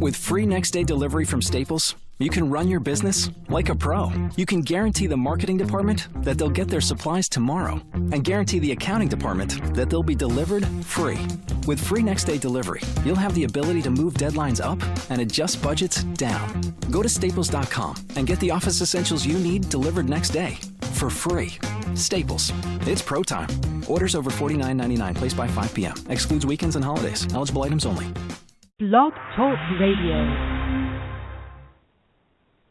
With free next-day delivery from Staples, you can run your business like a pro. You can guarantee the marketing department that they'll get their supplies tomorrow and guarantee the accounting department that they'll be delivered free. With free next-day delivery, you'll have the ability to move deadlines up and adjust budgets down. Go to staples.com and get the office essentials you need delivered next day for free. Staples. It's pro time. Orders over $49.99. Placed by 5 p.m. Excludes weekends and holidays. Eligible items only. Blog Talk Radio.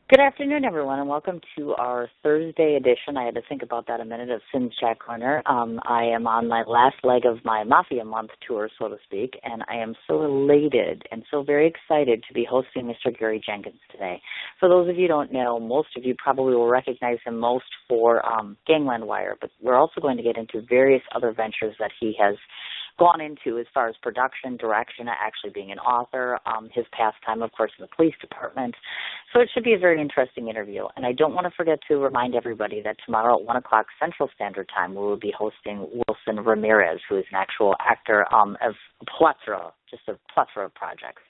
Good afternoon, everyone, and welcome to our Thursday edition. I had to think about that a minute of Sin's Chat Corner. I am on my last leg of my Mafia Month tour, so to speak, and I am so elated and so very excited to be hosting Mr. Gary Jenkins today. For those of you who don't know, most of you probably will recognize him most for Gangland Wire, but we're also going to get into various other ventures that he has gone into as far as production, direction, actually being an author, his pastime, of course, in the police department. So it should be a very interesting interview. And I don't want to forget to remind everybody that tomorrow at 1 o'clock Central Standard Time, we will be hosting Wilson Ramirez, who is an actual actor of a plethora of projects.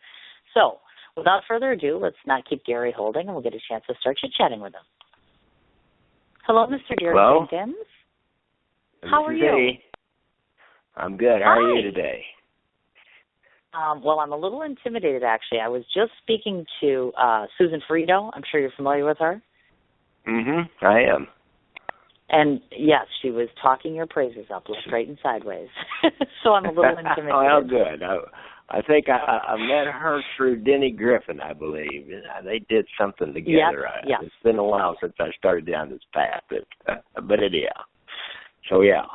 So without further ado, let's not keep Gary holding, and we'll get a chance to start chit-chatting with him. Hello, Mr. Gary Jenkins. How are you? I'm good. How are you today? Well, I'm a little intimidated, actually. I was just speaking to Susan Frito. I'm sure you're familiar with her. Mm-hmm. I am. And, yes, she was talking your praises up, straight and sideways. So I'm a little intimidated. Oh, good. I think I met her through Denny Griffin, I believe. They did something together. Yep. It's been a while since I started down this path. But yeah. So, yeah.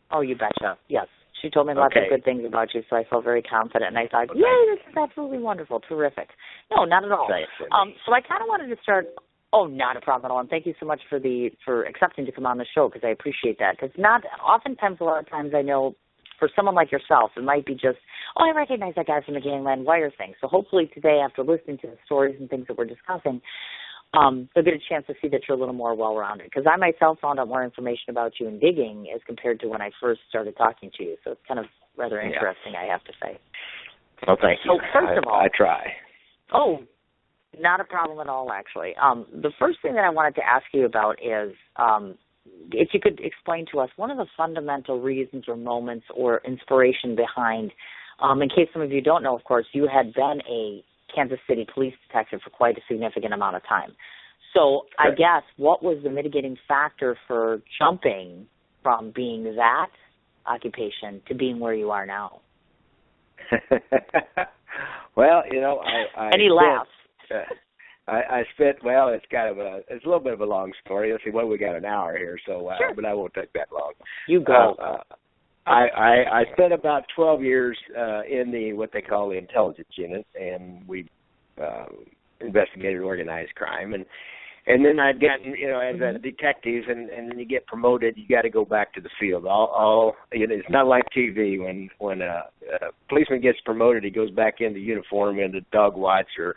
Oh, you betcha. Yes. She told me lots of good things about you, so I felt very confident. And I thought, yay, this is absolutely wonderful, terrific. No, not at all. So I kind of wanted to start. Oh, not a problem at all. And thank you so much for accepting to come on the show, because I appreciate that. Because oftentimes, a lot of times, I know for someone like yourself, it might be just, oh, I recognize that guy from the Gangland Wire thing. So hopefully today, after listening to the stories and things that we're discussing, they'll get a chance to see that you're a little more well-rounded. Because I myself found out more information about you in digging as compared to when I first started talking to you. So it's kind of rather interesting, I have to say. Well, thank you. So first of all, I try. Oh, not a problem at all, actually. The first thing that I wanted to ask you about is if you could explain to us one of the fundamental reasons or moments or inspiration behind, in case some of you don't know, of course, you had been a Kansas City police detective for quite a significant amount of time. So I guess what was the mitigating factor for jumping from being that occupation to being where you are now? Well, I and he laughs. I spent, it's a little bit of a long story. Let's see, we got an hour here, so sure. But I won't take that long. You go. I spent about 12 years in what they call the intelligence unit, and we investigated organized crime. And then I'd gotten, as a detective, and then you get promoted, you got to go back to the field. It's not like TV. When a policeman gets promoted, he goes back into uniform, into dog watch or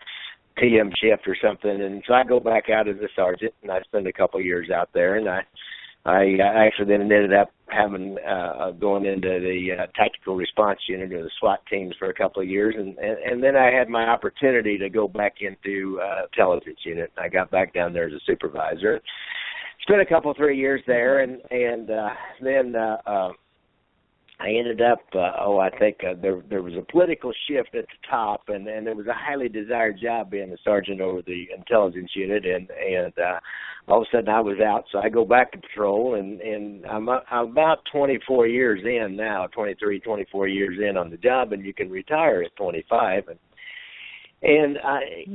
PM shift or something. And so I go back out as a sergeant, and I spend a couple of years out there, and I actually then ended up having going into the tactical response unit or the SWAT teams for a couple of years, and then I had my opportunity to go back into intelligence unit. I got back down there as a supervisor. Spent a couple 3 years there, and then I ended up. I think there was a political shift at the top, and there was a highly desired job being a sergeant over the intelligence unit, and all of a sudden I was out, so I go back to patrol, and I'm about 24 years in now, 23, 24 years in on the job, and you can retire at 25. And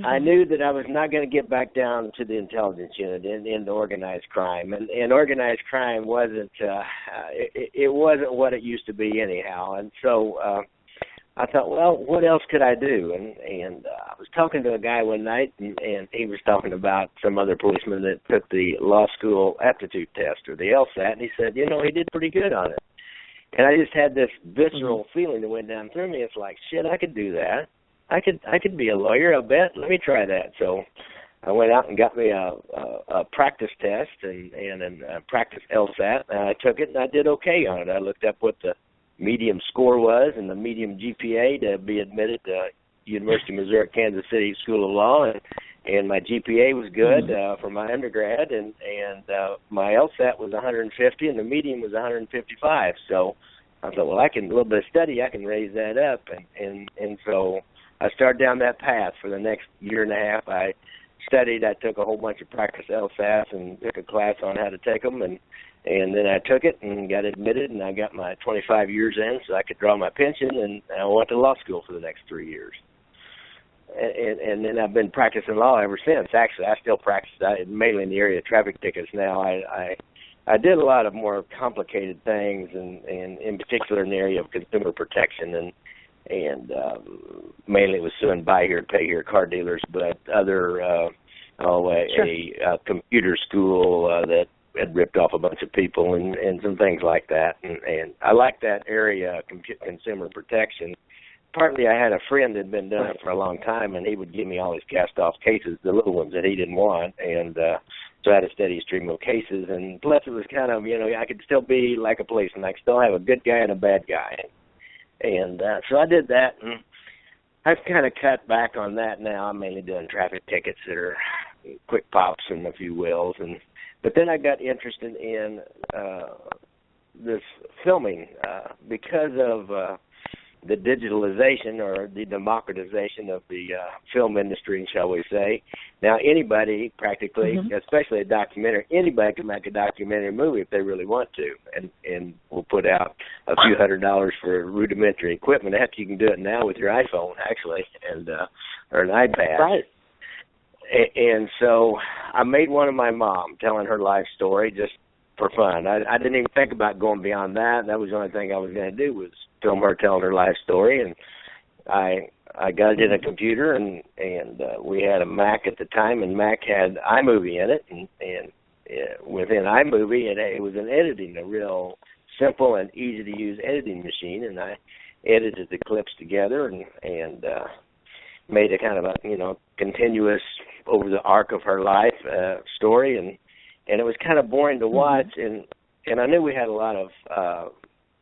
I knew that I was not going to get back down to the intelligence unit into organized crime, and organized crime wasn't it wasn't what it used to be anyhow. And so I thought, well, what else could I do? And I was talking to a guy one night, and he was talking about some other policeman that took the law school aptitude test or the LSAT, and he said, he did pretty good on it. And I just had this visceral feeling that went down through me. It's like, shit, I could do that. I could be a lawyer, I bet. Let me try that. So I went out and got me a practice test and a practice LSAT. And I took it, and I did okay on it. I looked up what the medium score was and the medium GPA to be admitted to University of Missouri, Kansas City School of Law, and my GPA was good for my undergrad, and my LSAT was 150, and the median was 155. So I thought, well, a little bit of study, I can raise that up, and so I started down that path for the next year and a half. I studied. I took a whole bunch of practice LSATs and took a class on how to take them, and then I took it and got admitted, and I got my 25 years in so I could draw my pension, and I went to law school for the next 3 years. And then I've been practicing law ever since. Actually, I still practice mainly in the area of traffic tickets now. I did a lot of more complicated things, and in particular in the area of consumer protection, and mainly it was suing buy here, pay here car dealers, but other a computer school that had ripped off a bunch of people and some things like that. And I like that area, consumer protection. Partly I had a friend that had been doing it for a long time, and he would give me all his cast-off cases, the little ones that he didn't want, and so I had a steady stream of cases. And plus it was kind of, I could still be like a policeman. I could still have a good guy and a bad guy. And so I did that, and I've kind of cut back on that now. I'm mainly doing traffic tickets that are quick pops and a few wills. But then I got interested in this filming because of the digitalization or the democratization of the film industry, shall we say. Now anybody practically, especially a documentary, anybody can make a documentary movie if they really want to, and we'll put out a few $100s for rudimentary equipment. Heck, you can do it now with your iPhone, actually, and or an iPad. Right. And so I made one of my mom telling her life story just for fun. I didn't even think about going beyond that. That was the only thing I was going to do was film her telling her life story. And I got it in a computer, and we had a Mac at the time, and Mac had iMovie in it. And within iMovie, it was an editing, a real simple and easy-to-use editing machine. And I edited the clips together and made a kind of a, continuous over the arc of her life story, and it was kind of boring to watch, and I knew we had a lot of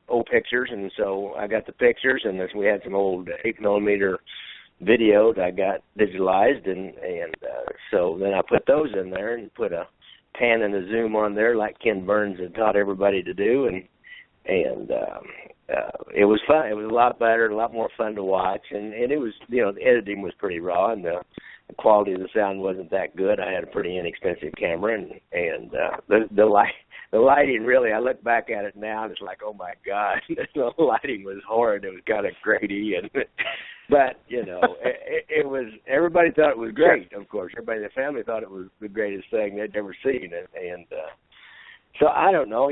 old pictures, and so I got the pictures, and we had some old 8mm video that I got digitalized, and so then I put those in there and put a pan and a zoom on there like Ken Burns had taught everybody to do, and it was fun. It was a lot better, a lot more fun to watch, and it was, the editing was pretty raw, and the quality of the sound wasn't that good. I had a pretty inexpensive camera, and the lighting, really, I look back at it now, and it's like, oh my God, the lighting was horrid. It was kind of grainy, but it was. Everybody thought it was great. Of course, everybody in the family thought it was the greatest thing they'd ever seen, and so I don't know.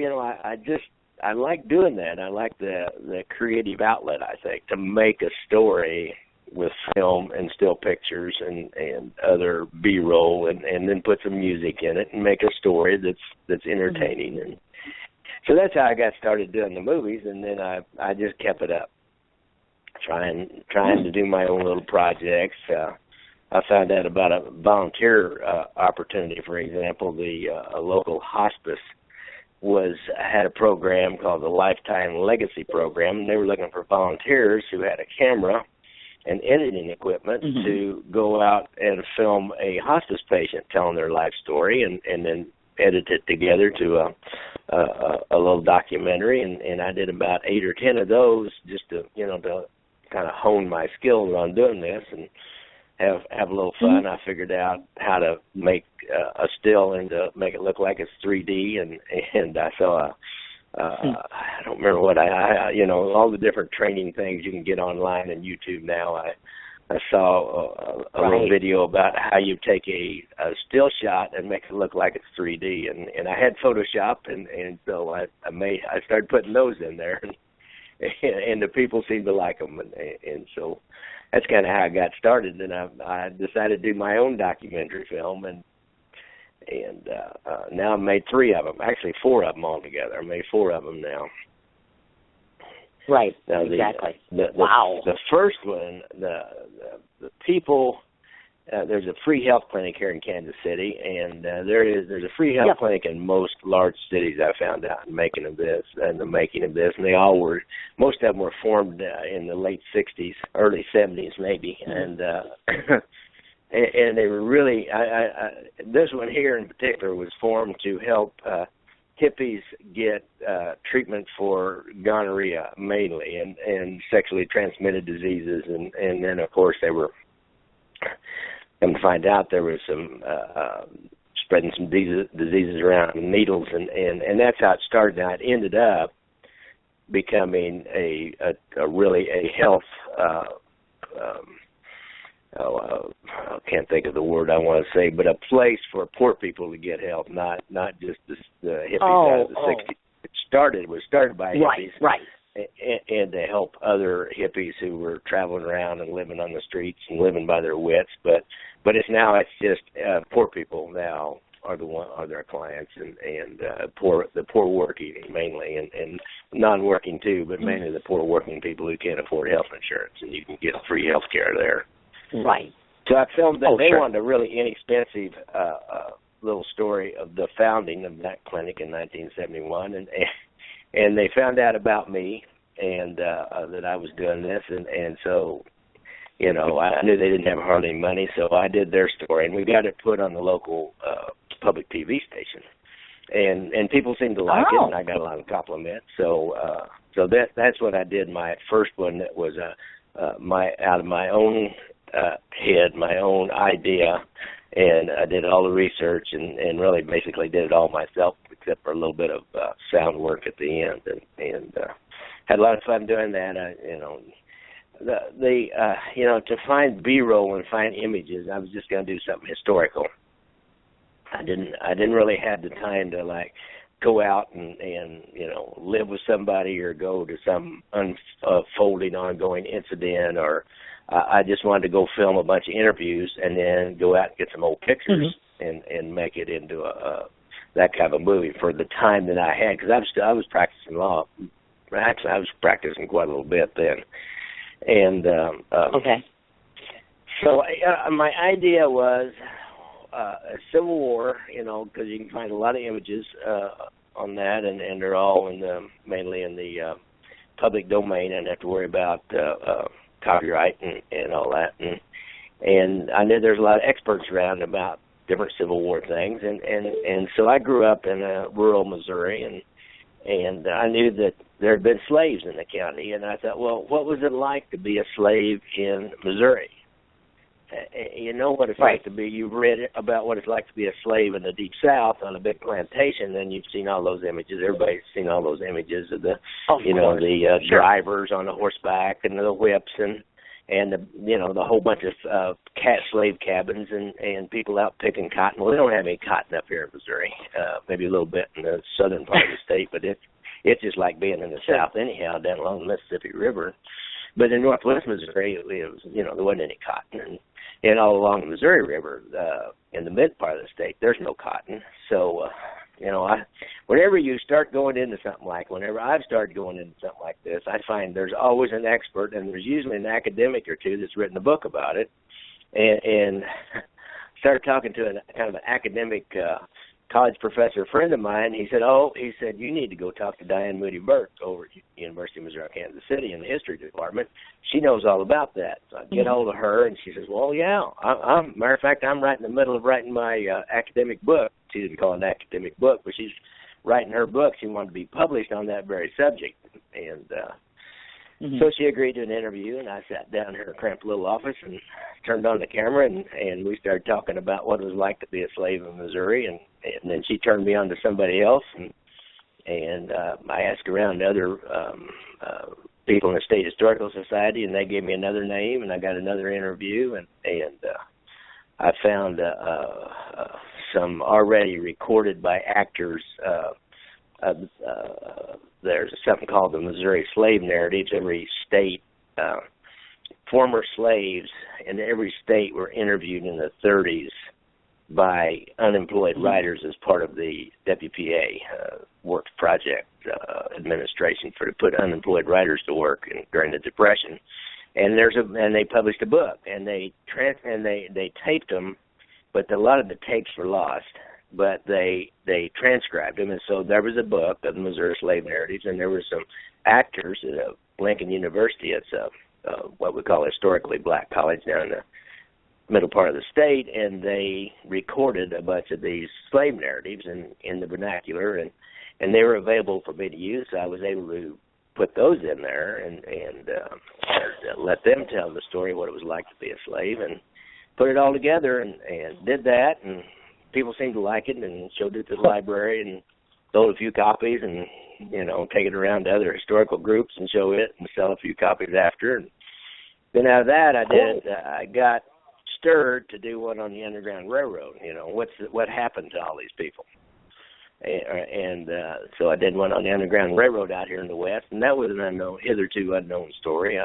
I like doing that. I like the creative outlet, I think, to make a story with film and still pictures and other B-roll and then put some music in it and make a story that's entertaining. And so that's how I got started doing the movies, and then I just kept it up, trying to do my own little projects. I found out about a volunteer opportunity, for example. A local hospice had a program called the Lifetime Legacy Program, and they were looking for volunteers who had a camera and editing equipment to go out and film a hospice patient telling their life story, and then edit it together to a little documentary. And I did about 8 or 10 of those just to kind of hone my skills on doing this and have a little fun. I figured out how to make a still and to make it look like it's 3D, and I saw I don't remember what all the different training things you can get online and YouTube now. I saw a little video about how you take a still shot and make it look like it's 3D, and I had Photoshop, and so I started putting those in there, and the people seemed to like them, and so that's kind of how I got started. And I decided to do my own documentary film, and now I've made 3 of them, actually 4 of them altogether. I made 4 of them now. Right, now exactly. Wow. The first one, the people there's a free health clinic here in Kansas City, and there's a free health clinic in most large cities. I found out in the making of this, and they all were, most of them were formed in the late '60s, early '70s maybe, and and they were really. This one here in particular was formed to help hippies get treatment for gonorrhea mainly, and sexually transmitted diseases, and then of course they were. Come to find out, there was some spreading some diseases around, needles, and that's how it started. Now it ended up becoming a really a health. I can't think of the word I want to say, but a place for poor people to get help, not just the hippies out of the '60s. It was started by hippies, right. And to help other hippies who were traveling around and living on the streets and living by their wits, but it's just poor people now are their clients, and the poor working mainly, and non-working too, but mainly the poor working people who can't afford health insurance, and you can get free health care there. Right. So I filmed that. They wanted a really inexpensive little story of the founding of that clinic in 1971, and they found out about me and that I was doing this, and so, you know, I knew they didn't have hardly any money, so I did their story, and we got it put on the local public TV station, and people seemed to like it, and I got a lot of compliments. So that's what I did. My first one that was out of my own head, my own idea. And I did all the research and really basically did it all myself, except for a little bit of sound work at the end, and had a lot of fun doing that. To find B-roll and find images, I was just going to do something historical. I didn't really have the time to like go out and live with somebody or go to some unfolding ongoing incident, or I just wanted to go film a bunch of interviews and then go out and get some old pictures and make it into that kind of a movie for the time that I had, because I was practicing law. Actually, I was practicing quite a little bit then. And so my idea was a Civil War, because you can find a lot of images on that, and they're all mainly in the public domain. I don't have to worry about copyright and all that, and I knew there's a lot of experts around about different Civil War things, and so I grew up in rural Missouri, and I knew that there had been slaves in the county, and I thought, well, what was it like to be a slave in Missouri? You know what it's like to be. You've read about what it's like to be a slave in the Deep South on a big plantation, and you've seen all those images. Everybody's seen all those images of the, the drivers on the horseback and the whips and the whole bunch of slave cabins and people out picking cotton. Well, we don't have any cotton up here in Missouri. Maybe a little bit in the southern part of the state, but it's just like being in the South anyhow, down along the Mississippi River. But in northwest Missouri, it was, there wasn't any cotton. And all along the Missouri River, in the mid part of the state, there's no cotton. So, whenever you start going into something whenever I've started going into something like this, I find there's always an expert, and there's usually an academic or two that's written a book about it. And started talking to kind of an academic college professor friend of mine. He said, you need to go talk to Diane Moody Burke over at University of Missouri, Kansas City in the history department. She knows all about that. So I get hold of her, and she says, well, yeah. Matter of fact, I'm right in the middle of writing my academic book. She didn't call it an academic book, but she's writing her book. She wanted to be published on that very subject. And so she agreed to an interview, and I sat down in her cramped little office and turned on the camera, and we started talking about what it was like to be a slave in Missouri, and then she turned me on to somebody else, and I asked around other people in the State Historical Society, and they gave me another name, and I got another interview, and I found some already recorded by actors. There's something called the Missouri Slave Narratives. Every state, former slaves in every state were interviewed in the 30s by unemployed writers as part of the WPA, Works Project Administration, to put unemployed writers to work during the Depression. and they published a book, and they taped them, but a lot of the tapes were lost. But they transcribed them, and so there was a book of the Missouri slave narratives, and there were some actors at Lincoln University. It's what we call a historically black college down in the middle part of the state, and they recorded a bunch of these slave narratives in the vernacular, and they were available for me to use. So I was able to put those in there and let them tell the story, what it was like to be a slave, and put it all together and did that, and people seemed to like it and showed it to the library and sold a few copies and, take it around to other historical groups and show it and sell a few copies after. And then out of that I got stirred to do one on the Underground Railroad. What happened to all these people? And so I did one on the Underground Railroad out here in the West, and that was an hitherto unknown story.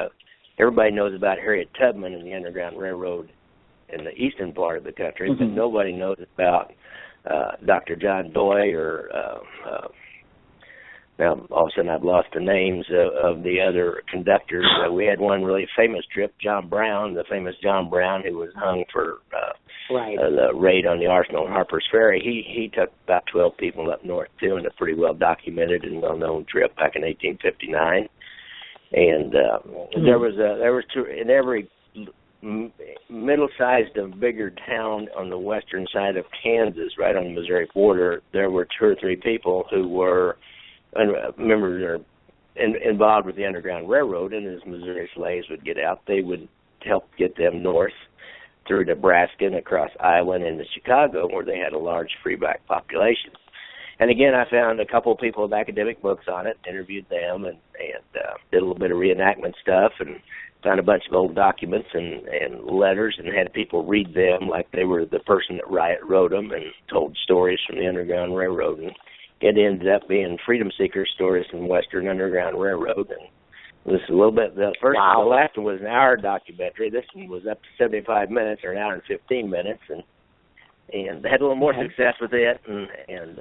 Everybody knows about Harriet Tubman and the Underground Railroad in the eastern part of the country, but nobody knows about Dr. John Doy or now all of a sudden I've lost the names of the other conductors. We had one really famous trip, John Brown, the famous John Brown, who was hung for the raid on the Arsenal and Harper's Ferry. He took about 12 people up north too, in a pretty well documented and well known trip back in 1859. And there was two in every middle-sized and bigger town on the western side of Kansas, right on the Missouri border. There were 2 or 3 people who were members involved with the Underground Railroad, and as Missouri slaves would get out, they would help get them north through Nebraska and across Iowa and into Chicago, where they had a large freeback population. And again, I found a couple of people with academic books on it, interviewed them, and did a little bit of reenactment stuff, and found a bunch of old documents and letters, and had people read them like they were the person that wrote them, and told stories from the Underground Railroad. And it ended up being freedom seeker stories from Western Underground Railroad. And this is a little bit, the last one was an hour documentary. This one was up to 75 minutes, or an hour and 15 minutes, and had a little more success with it, and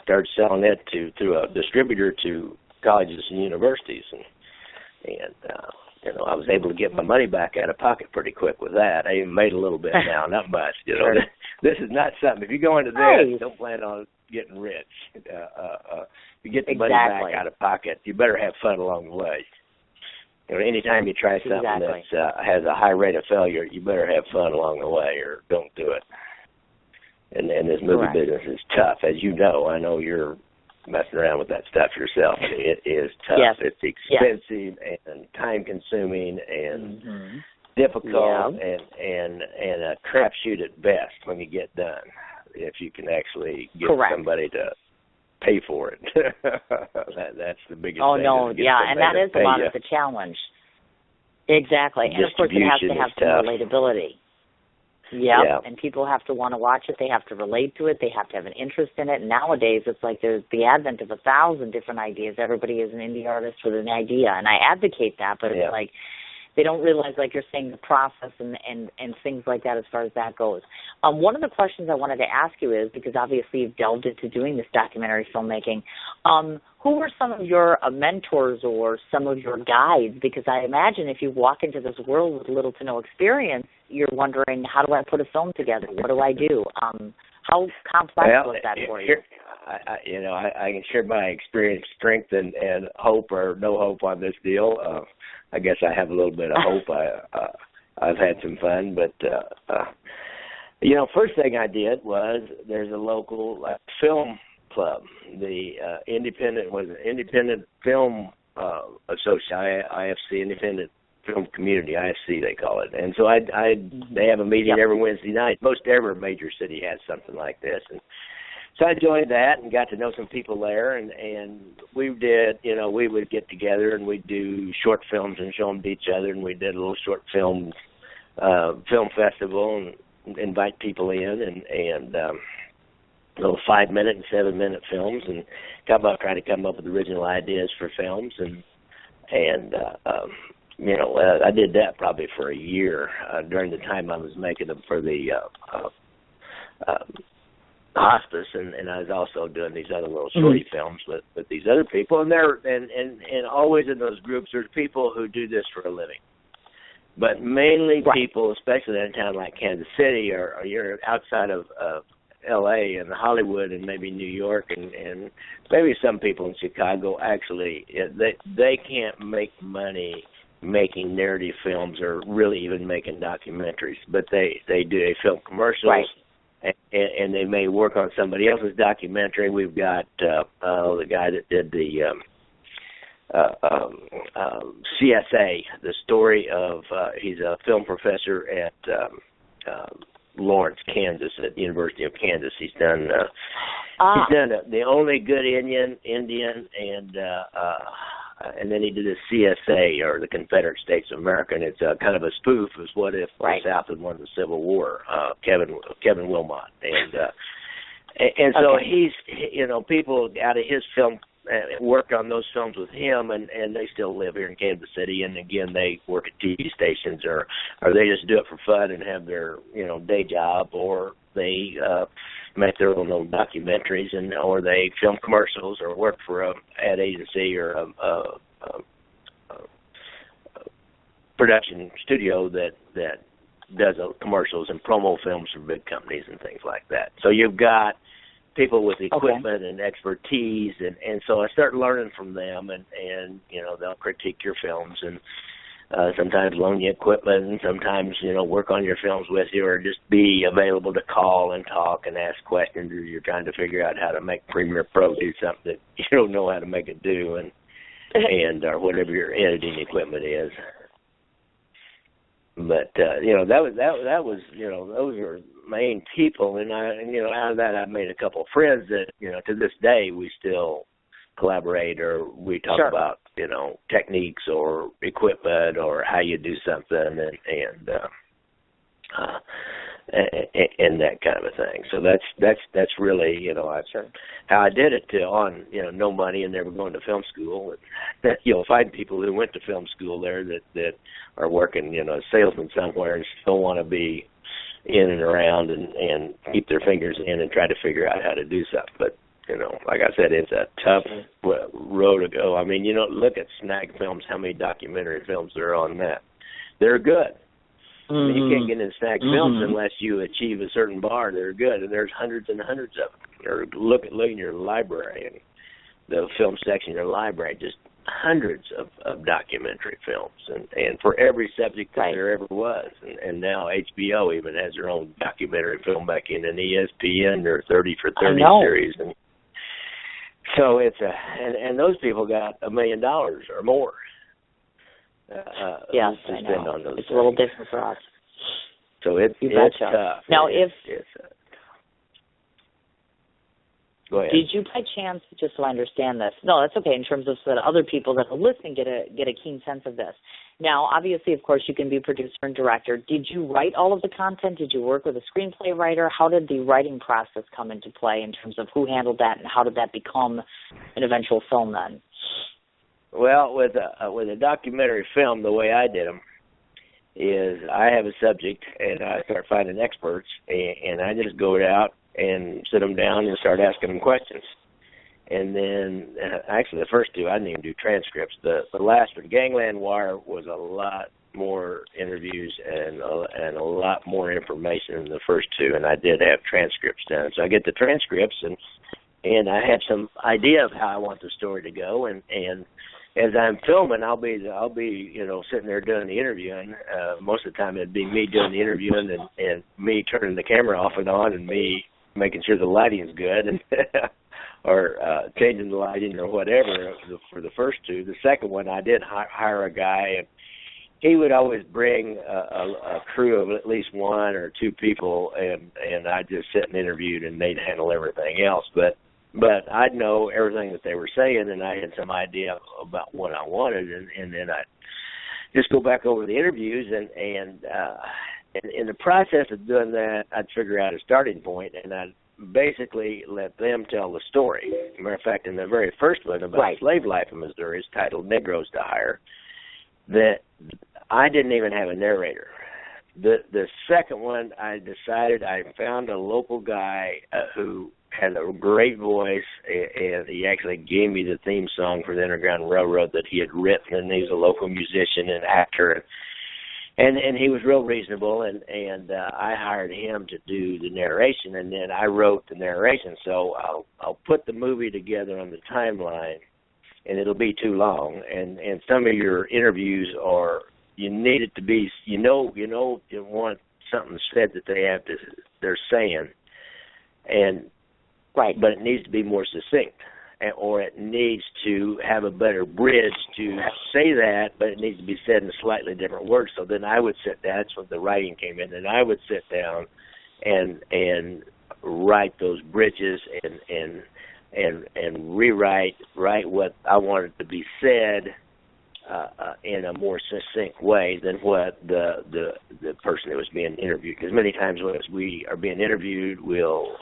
started selling it through a distributor to colleges and universities, and I was able to get my money back out of pocket pretty quick with that. I even made a little bit now, not much. This is not something. If you go into this, don't plan on getting rich. If you get the money back out of pocket, you better have fun along the way. Anytime you try something that has a high rate of failure, you better have fun along the way, or don't do it. And this movie business is tough, as you know. I know you're messing around with that stuff yourself. It is tough. Yes. It's expensive and time-consuming and difficult and a crapshoot at best when you get done, if you can actually get somebody to pay for it. That's the biggest thing. Oh, no, and that is a lot of the challenge. Exactly. And, of course, it has to have some relatability. Yeah, and people have to want to watch it. They have to relate to it. They have to have an interest in it. And nowadays, it's like there's the advent of 1,000 different ideas. Everybody is an indie artist with an idea, and I advocate that. But it's like they don't realize, like you're saying, the process and things like that as far as that goes. One of the questions I wanted to ask you is, because obviously you've delved into doing this documentary filmmaking, who were some of your mentors or some of your guides? Because I imagine if you walk into this world with little to no experience, you're wondering, how do I put a film together? What do I do? How complex was that for you? I can share my experience, strength, and hope or no hope on this deal. I guess I have a little bit of hope. I've had some fun, but first thing I did was there's a local film club, the Independent Film Association, IFC, Independent Film Community, IFC they call it. And so they have a meeting every Wednesday night. Most every major city has something like this. And so I joined that and got to know some people there, and we did, we would get together and we'd do short films and show them to each other, and we did a little short film festival and invite people in and little 5-minute and 7-minute films, and try to come up with original ideas for films, and I did that probably for a year during the time I was making them for the hospice, and I was also doing these other little shorty films with these other people, and and always in those groups there's people who do this for a living, but mainly people, especially in a town like Kansas City, or you're outside of L.A. and Hollywood and maybe New York and maybe some people in Chicago. Actually, they can't make money making narrative films or really even making documentaries, but they film commercials. Right. And they may work on somebody else's documentary. We've got the guy that did the CSA, the story of he's a film professor at Lawrence, Kansas, at the University of Kansas. He's done The Only Good Indian, and then he did a CSA, or the Confederate States of America, and it's kind of a spoof of what if the South had won the Civil War. Kevin Wilmot, and so he's, people out of his film worked on those films with him, and they still live here in Kansas City, and again they work at TV stations, or they just do it for fun and have their day job, or they make their own little documentaries, or they film commercials, or work for a ad agency or a production studio that does commercials and promo films for big companies and things like that. So you've got people with equipment and expertise, and so I start learning from them, and they'll critique your films and sometimes loan you equipment, and sometimes work on your films with you, or just be available to call and talk and ask questions, or you're trying to figure out how to make Premiere Pro do something that you don't know how to make it do, and or whatever your editing equipment is. But that was those were main people, and out of that I've made a couple of friends that to this day we still collaborate, or we talk about techniques or equipment or how you do something, and that kind of a thing. So that's really how I did it on no money and never going to film school. And you'll find people who went to film school there that are working as salesmen somewhere and still want to be in and around and keep their fingers in and try to figure out how to do something. But like I said, it's a tough road to go. I mean, look at Snag Films, how many documentary films there are on that. They're good. I mean, you can't get into Snag Films unless you achieve a certain bar. They're good, and there's hundreds and hundreds of them. Or look in your library, and the film section of your library, just hundreds of documentary films, and for every subject that there ever was. And now HBO even has their own documentary film back in an ESPN or 30 for 30 series. And so it's and those people got $1 million or more. Yes, I know. On those it's things. A little different for us. So it's tough. Now, go ahead. Did you by chance, just so I understand this? No, that's okay. In terms of so that other people that are listening get a keen sense of this. Now, obviously, of course, you can be a producer and director. Did you write all of the content? Did you work with a screenplay writer? How did the writing process come into play in terms of who handled that, and how did that become an eventual film then? Well, with a documentary film, the way I did them is I have a subject, and I start finding experts, and I just go out and sit them down and start asking them questions. And then, actually, the first two, I didn't even do transcripts. The last one, Gangland Wire, was a lot more interviews and a lot more information than the first two, and I did have transcripts done. So I get the transcripts, and I have some idea of how I want the story to go, and as I'm filming, I'll be sitting there doing the interviewing. Most of the time, it'd be me doing the interviewing and me turning the camera off and on, and me making sure the lighting's good, and or changing the lighting or whatever for the first two. The second one, I did hire a guy, and he would always bring a crew of at least one or two people, and I'd just sit and interviewed, and they'd handle everything else. But I'd know everything that they were saying, and I had some idea about what I wanted, and then I'd just go back over the interviews, and in the process of doing that, I'd figure out a starting point, and I'd basically let them tell the story. As a matter of fact, in the very first one about slave life in Missouri, is titled Negros to Hire, that I didn't even have a narrator. The second one, I decided I found a local guy who had a great voice, and he actually gave me the theme song for the Underground Railroad that he had written, and he's a local musician and actor, and he was real reasonable, and I hired him to do the narration, and then I wrote the narration. So I'll put the movie together on the timeline, and it'll be too long, and some of your interviews are, you need it to be, you want something said that they're saying, and right, but it needs to be more succinct, or it needs to have a better bridge to say that, but it needs to be said in slightly different words. So then I would sit down, that's when the writing came in, and I would sit down and write those bridges and write what I wanted to be said in a more succinct way than what the person that was being interviewed. Because many times when we are being interviewed, we'll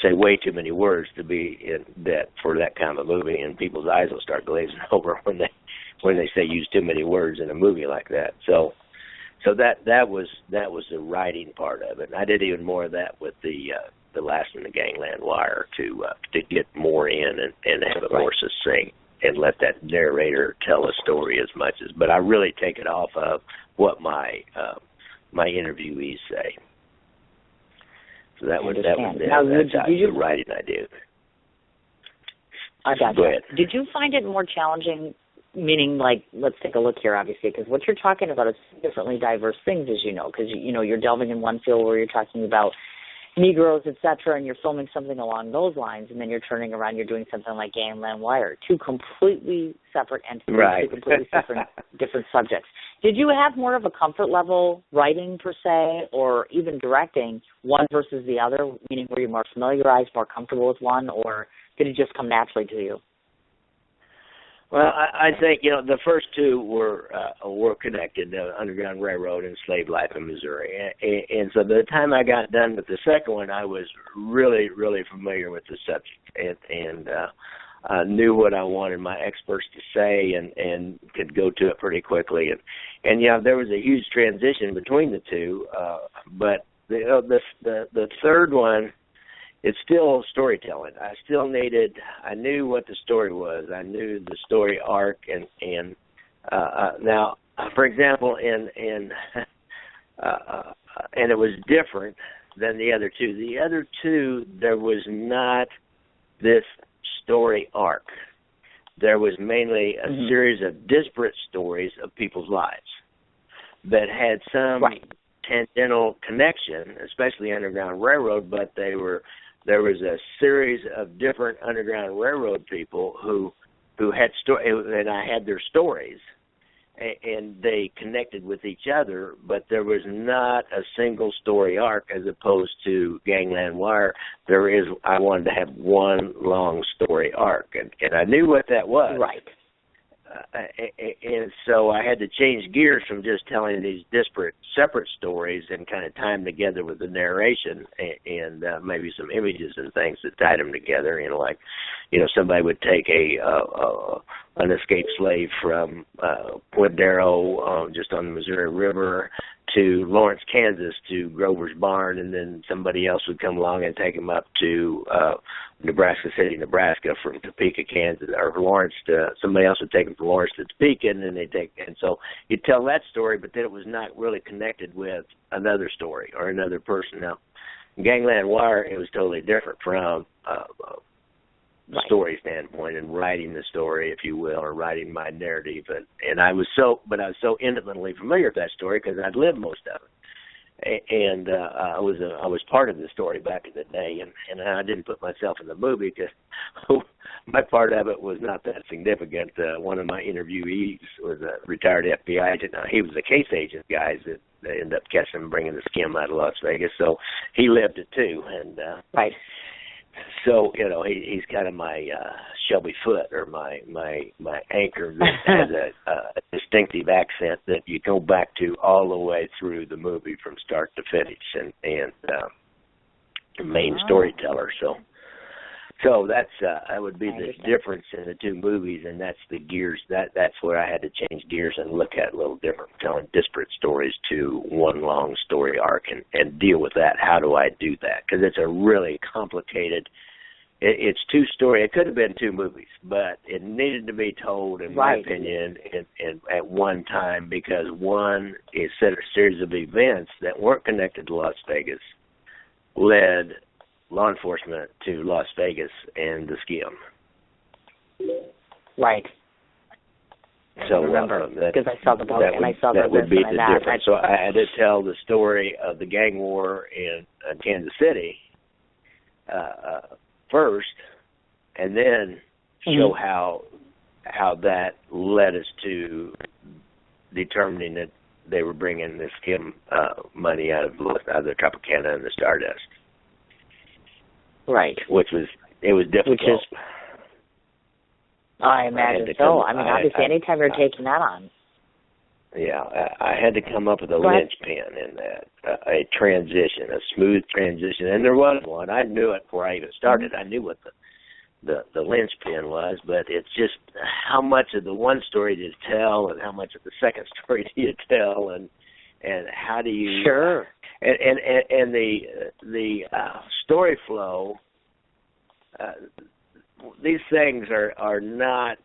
say way too many words to be in that for that kind of a movie, and people's eyes will start glazing over when they say use too many words in a movie like that. So that was the writing part of it. And I did even more of that with the last one, the Gangland Wire, to get more in and have it more succinct and let that narrator tell a story as much as. But I really take it off of what my interviewees say. So that's the writing I do. I got Go you. ahead. Did you find it more challenging, meaning, like, let's take a look here, obviously, because what you're talking about is differently diverse things, as you know, because, you're delving in one field where you're talking about Negros, et cetera, and you're filming something along those lines, and then you're turning around, you're doing something like Gangland Wire, two completely separate entities, right. two completely different subjects. Did you have more of a comfort level writing, per se, or even directing one versus the other, meaning were you more familiarized, more comfortable with one, or did it just come naturally to you? Well, I think, the first two were connected, the Underground Railroad and slave life in Missouri. And so by the time I got done with the second one, I was really, really familiar with the subject and knew what I wanted my experts to say and could go to it pretty quickly. And there was a huge transition between the two. But the third one, it's still storytelling. I knew what the story was. I knew the story arc, and now, for example, and it was different than the other two. The other two, there was not this story arc. There was mainly a series of disparate stories of people's lives that had some tangential connection, especially Underground Railroad, but there was a series of different Underground Railroad people who had and I had their stories, and they connected with each other, but there was not a single story arc as opposed to Gangland Wire. I wanted to have one long story arc, and I knew what that was. Right. And so I had to change gears from just telling these disparate, separate stories and kind of tie them together with the narration and maybe some images and things that tied them together. Somebody would take an escaped slave from Quindaro, just on the Missouri River, to Lawrence, Kansas, to Grover's Barn, and then somebody else would come along and take him up to Nebraska City, Nebraska, from Topeka, Kansas, or somebody else would take him from Lawrence to Topeka, and then and so you'd tell that story, but then it was not really connected with another story or another person. Now, Gangland Wire, it was totally different from story standpoint and writing the story, if you will, or writing my narrative, and I was so intimately familiar with that story because I'd lived most of it, and I was part of the story back in the day, and I didn't put myself in the movie because my part of it was not that significant. One of my interviewees was a retired FBI agent. Now, he was a case agent, guys, that they ended up catching him bringing the skim out of Las Vegas, so he lived it too, and so, he's kind of my Shelby Foote, or my anchor that has a distinctive accent that you go back to all the way through the movie from start to finish, and the main storyteller. So that would be the difference in the two movies, and that's the gears. That's where I had to change gears and look at a little different, telling disparate stories to one long story arc, and deal with that. How do I do that? Because it's a really complicated. It's two story. It could have been two movies, but it needed to be told, in my opinion, in at one time, because one is set a series of events that weren't connected to Las Vegas, led law enforcement to Las Vegas and the skim. Right. So I remember, because I saw the book and I saw that would be the that. difference. So I had to tell the story of the gang war in Kansas City first, and then show how that led us to determining that they were bringing the skim money out of the Tropicana and the Stardust. Right. It was difficult. I imagine so. Obviously, anytime you're taking that on. Yeah, I had to come up with a linchpin in that, a transition, a smooth transition, and there was one. I knew it before I even started. I knew what the linchpin was, but it's just how much of the one story do you tell, and how much of the second story do you tell, and how do you and the story flow. These things are not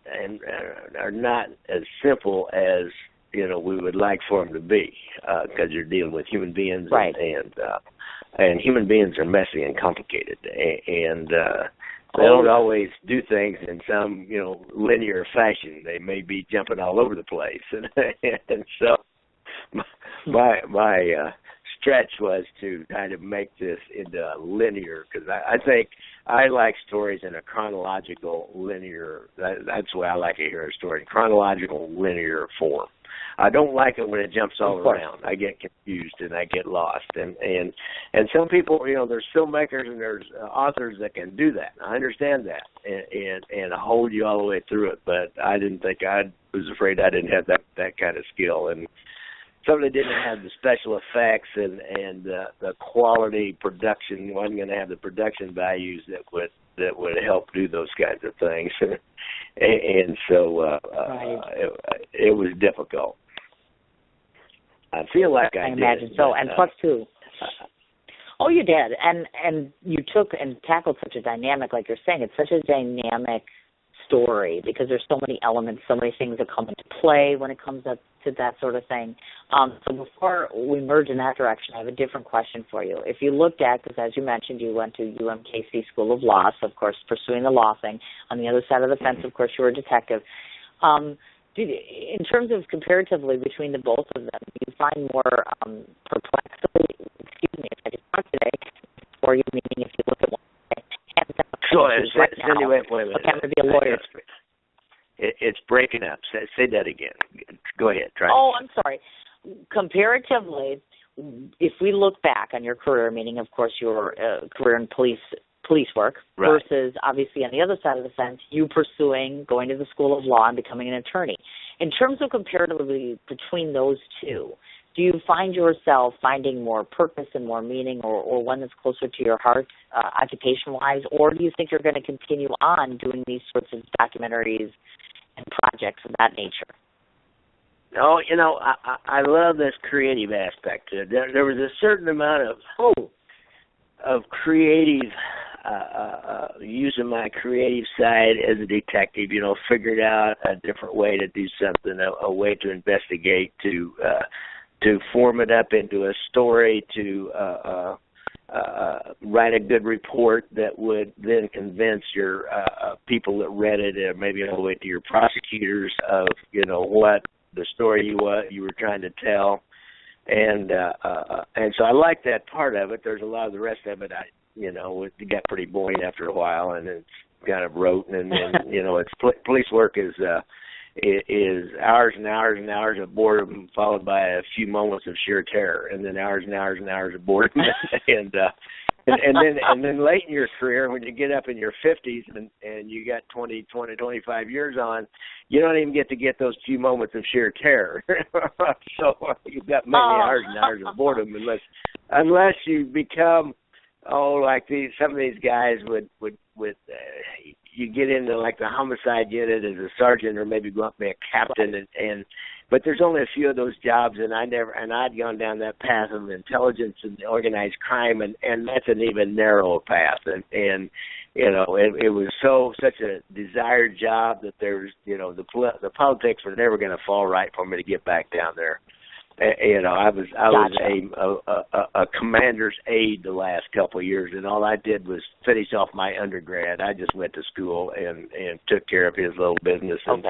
as simple as we would like for them to be, because you're dealing with human beings, and human beings are messy and complicated, and they don't always do things in some linear fashion. They may be jumping all over the place, and so my stretch was to kind of make this into linear, because I think I like stories in a chronological linear. That's the way I like to hear a story, in chronological linear form. I don't like it when it jumps all around. I get confused and I get lost. And some people, there's filmmakers and there's authors that can do that. I understand that and hold you all the way through it. But I didn't think I was afraid I didn't have that kind of skill. And somebody didn't have the special effects and the quality production, wasn't going to have the production values that would help do those kinds of things. And so it was difficult. I feel like I did. Imagine so. And plus, too, you did. And you took and tackled such a dynamic, like you're saying, it's such a dynamic story, because there's so many elements, so many things that come into play when it comes up to that sort of thing. So before we merge in that direction, I have a different question for you. If you looked at, because as you mentioned, you went to UMKC School of Law, so of course pursuing the law thing. On the other side of the fence, of course, you were a detective. In terms of comparatively between the both of them, do you find more perplexity, if I just talk today, for you, meaning if you look at one Cindy, wait a minute. I'm going to be a lawyer. It's breaking up. Say that again. Go ahead. Try. I'm sorry. Comparatively, if we look back on your career, meaning, of course, your career in police work, versus, obviously, on the other side of the fence, you pursuing going to the School of Law and becoming an attorney. In terms of comparatively between those two, do you find yourself finding more purpose and more meaning, or one that's closer to your heart, occupation-wise, or do you think you're going to continue on doing these sorts of documentaries and projects of that nature? No, I love this creative aspect to it. There was a certain amount of creative, using my creative side as a detective, figured out a different way to do something, a way to investigate, to form it up into a story, to write a good report that would then convince your people that read it, or maybe all the way to your prosecutors, of what the story you were trying to tell, and so I like that part of it. There's a lot of the rest of it it got pretty boring after a while, and it's kind of rote, and it's police work is hours and hours and hours of boredom, followed by a few moments of sheer terror, and then hours and hours and hours of boredom, and then late in your career, when you get up in your 50s and you got 25 years on, you don't even get to get those few moments of sheer terror. So you've got many hours and hours of boredom, unless you become like some of these guys would you get into like the homicide unit as a sergeant, or maybe go up and be a captain, and but there's only a few of those jobs, and I'd gone down that path of intelligence and organized crime, and that's an even narrower path, and you know, it was such a desired job that there's, you know, the politics were never going to fall right for me to get back down there. You know, I was a commander's aide the last couple of years, and all I did was finish off my undergrad. I just went to school and took care of his little business, and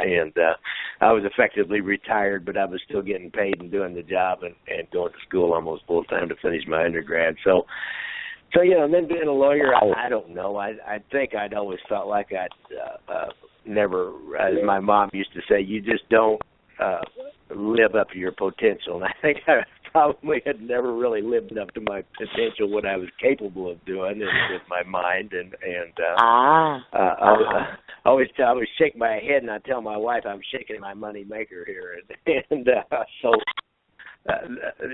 I was effectively retired, but I was still getting paid and doing the job and going to school almost full time to finish my undergrad. So you know, and then being a lawyer, I don't know. I think I'd always felt like I'd never, as my mom used to say, you just don't live up to your potential. And I think I probably had never really lived up to my potential, what I was capable of doing with my mind. I always shake my head and I tell my wife I'm shaking my money maker here. So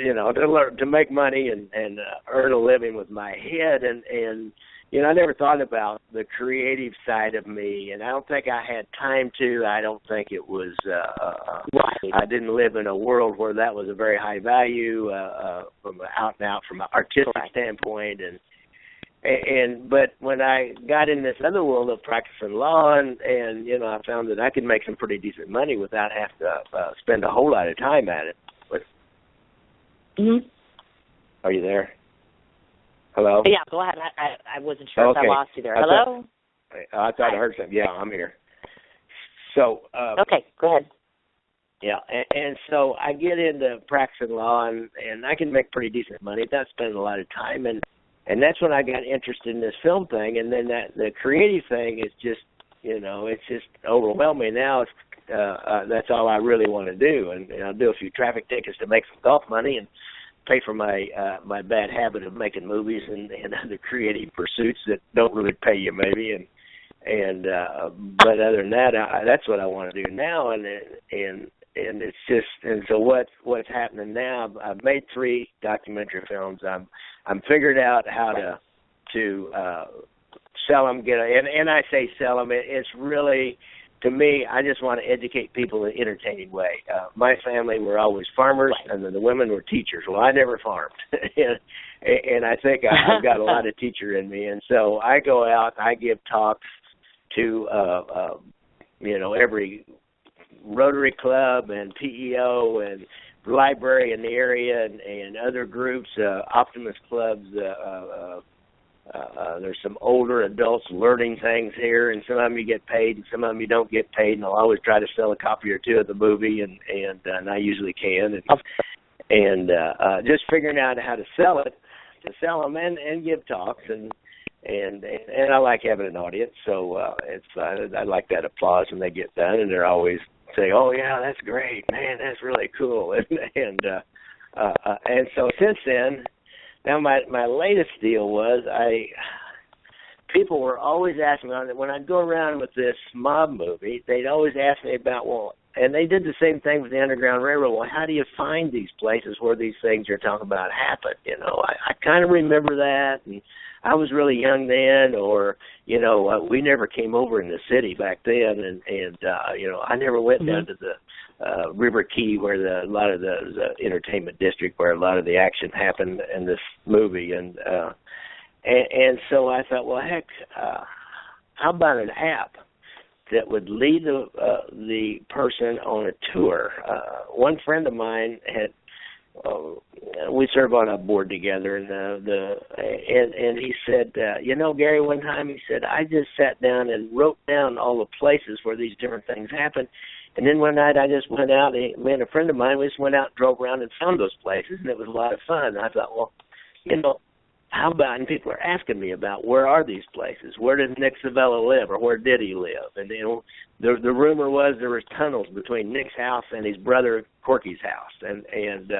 you know, to make money and earn a living with my head, and you know, I never thought about the creative side of me, and I don't think I had time to. I don't think it was. I didn't live in a world where that was a very high value from an artistic standpoint, but when I got in this other world of practicing law, and you know, I found that I could make some pretty decent money without having to spend a whole lot of time at it. Mm-hmm. Are you there? Hello? Yeah, go ahead. I wasn't sure if I lost you there. Hello? I thought I heard something. Yeah, I'm here. So. Okay, go ahead. Yeah, and so I get into practicing law, and I can make pretty decent money without spending a lot of time, and that's when I got interested in this film thing, and then the creative thing is just, you know, it's just overwhelming now. It's that's all I really want to do, and I'll do a few traffic tickets to make some golf money and pay for my my bad habit of making movies and other creative pursuits that don't really pay you maybe, but other than that, that's what I want to do now, and it's just, and so what's happening now? I've made 3 documentary films. I'm figured out how to sell them, and I say sell them. It's really, to me, I just want to educate people in an entertaining way. My family were always farmers, and then the women were teachers. Well, I never farmed, and I think I've got a lot of teacher in me. And so I go out, I give talks to, you know, every Rotary Club and PEO and library in the area and other groups, Optimist clubs. There's some older adults learning things here, and some of them you get paid, and some of them you don't get paid. And I'll always try to sell a copy or two of the movie, and I usually can. And just figuring out how to sell them and give talks, and I like having an audience. So I like that applause when they get done, and they're always saying, "Oh yeah, that's great, man, that's really cool." And so since then. Now, my latest deal was people were always asking me, when I'd go around with this mob movie, they'd always ask me about, and they did the same thing with the Underground Railroad. Well, how do you find these places where these things you're talking about happen? You know, I kind of remember that, and I was really young then, or, you know, we never came over in the city back then, and you know, I never went down to the River Key, where a lot of the entertainment district where a lot of the action happened in this movie, and so I thought, well, heck, how about an app that would lead the person on a tour? One friend of mine had. We serve on a board together, and he said, you know, Gary, one time he said, I just sat down and wrote down all the places where these different things happened. And then one night I just went out, me and a friend of mine, we just went out and drove around and found those places, and it was a lot of fun. And I thought, well, you know, how about, and people are asking me about, where are these places? Where does Nick Savella live, or where did he live? And, you know, the rumor was there was tunnels between Nick's house and his brother Corky's house. And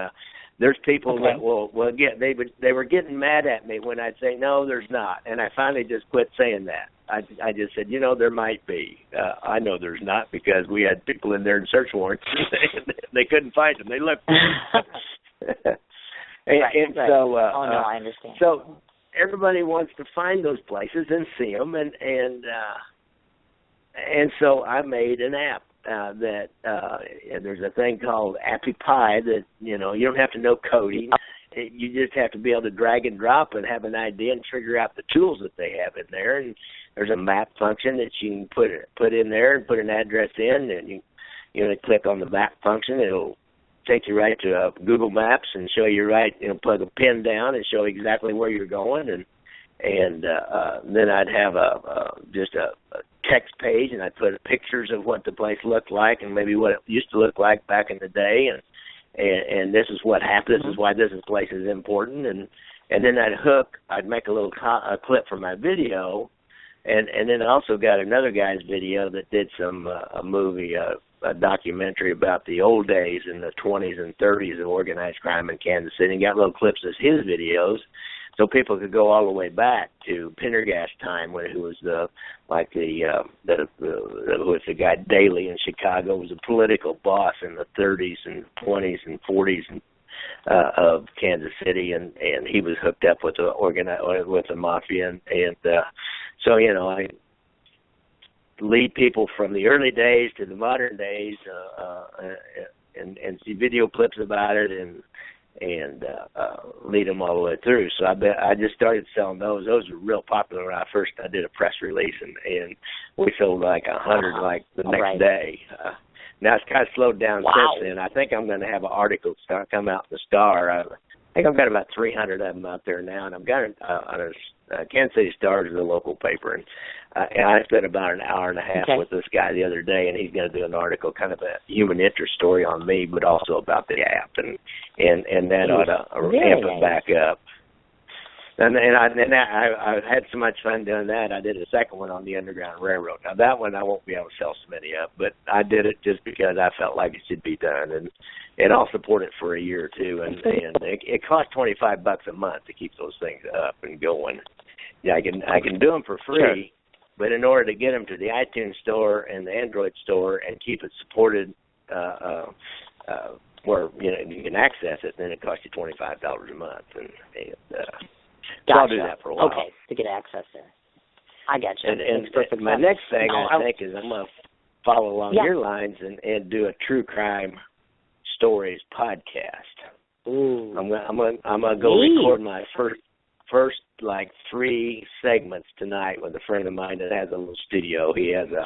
there's people that will get, they were getting mad at me when I'd say, no, there's not. And I finally just quit saying that. I just said, you know, there might be. I know there's not, because we had people in there in search warrants. They couldn't find them. They looked. Right. So, oh, no, I understand. everybody wants to find those places and see them, and so I made an app that there's a thing called Appy Pie that you don't have to know coding. You just have to be able to drag and drop and have an idea and figure out the tools that they have in there. And there's a map function that you can put in there and put an address in, and you click on the map function. It'll take you right to Google Maps and show you plug a pin down and show exactly where you're going. And then I'd have just a text page, and I'd put pictures of what the place looked like and maybe what it used to look like back in the day, and this is what happened. This is why this place is important, and then I'd make a little clip for my video, and then I also got another guy's video that did some a movie, a documentary about the old days in the 20s and 30s of organized crime in Kansas City, and got little clips of his videos, so people could go all the way back to Pendergast time, when who was the guy Daley in Chicago, was a political boss in the 30s and 20s and 40s of Kansas City, and he was hooked up with the mafia, and so I lead people from the early days to the modern days, and see video clips about it, and lead them all the way through. So I just started selling those. Those were real popular when I did a press release, and we sold like 100 like the next day. Now it's kind of slowed down since then. I think I'm going to have an article come out in the Star. I think I've got about 300 of them out there now, and I've got on a Kansas City Star is the local paper, and I spent about an hour and a half with this guy the other day, and he's going to do an article, kind of a human interest story on me, but also about the app, and that ought to amp it back up. And I had so much fun doing that. I did a second one on the Underground Railroad. Now that one I won't be able to sell so many of, but I did it just because I felt like it should be done, and I'll support it for a year or two. And it costs $25 a month to keep those things up and going. Yeah, I can do them for free, but in order to get them to the iTunes store and the Android store and keep it supported, where you can access it, then it costs you $25 a month, and so I'll do that for a while. Okay, to get access there. I got you. And my next thing I think is I'm going to follow along your lines and do a true crime stories podcast. Ooh. I'm gonna go record my first like 3 segments tonight with a friend of mine that has a little studio. He has a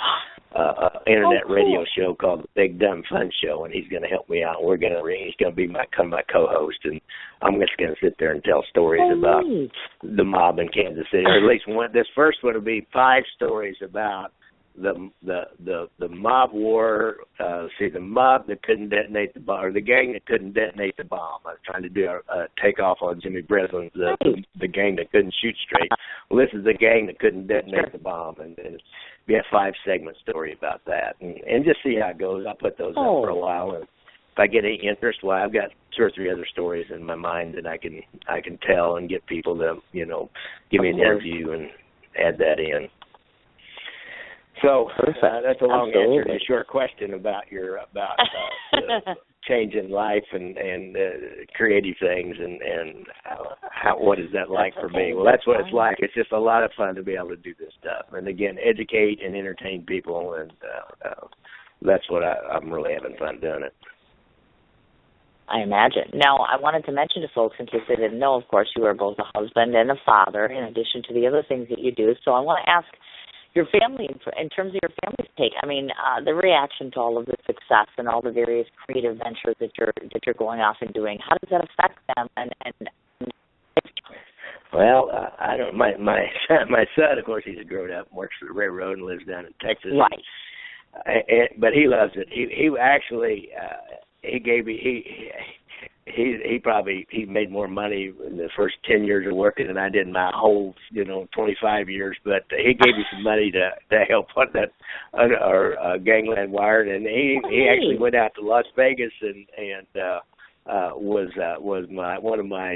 internet radio show called the Big Dumb Fun Show, and he's going to help me out. He's going to be my co-host, and I'm just going to sit there and tell stories about the mob in Kansas City, or at least one. This first one will be 5 stories about the mob war. The mob that couldn't detonate the bomb, or the gang that couldn't detonate the bomb. I was trying to do a takeoff on Jimmy Breslin's the gang that couldn't shoot straight. Well, this is the gang that couldn't detonate the bomb, and be a 5-segment story about that, and just see how it goes. I'll put those up for a while, and if I get any interest, well, I've got 2 or 3 other stories in my mind that I can tell and get people to give me an interview and add that in. So that's a long answer to a short question about change in life and creative things and what is that like for me? Well, that's what it's like. It's just a lot of fun to be able to do this stuff, and again, educate and entertain people, and that's what I'm really having fun doing it. I imagine. Now, I wanted to mention to folks, in case they didn't know, of course, you are both a husband and a father, in addition to the other things that you do. So I want to ask your family, in terms of your family's take, the reaction to all of the success and all the various creative ventures that you're going off and doing. How does that affect them? Well, I don't. My son, of course, he's grown up, works for the railroad, and lives down in Texas. Right. But he loves it. He actually he gave me he made more money in the first 10 years of working than I did in my whole 25 years. But he gave me some money to help on that Gangland Wire, and he actually went out to Las Vegas and was one of my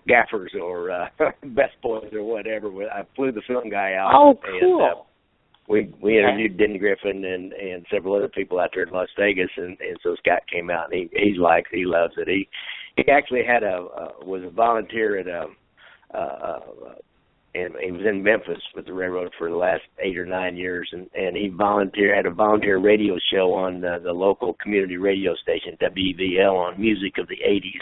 gaffers or best boys or whatever. I flew the film guy out. Oh, cool. And, we interviewed Denny Griffin and several other people out there in Las Vegas, and so Scott came out, and he loves it. He actually was a volunteer at and he was in Memphis with the railroad for the last 8 or 9 years, and he had a volunteer radio show on the local community radio station, WVL, on music of the 80s.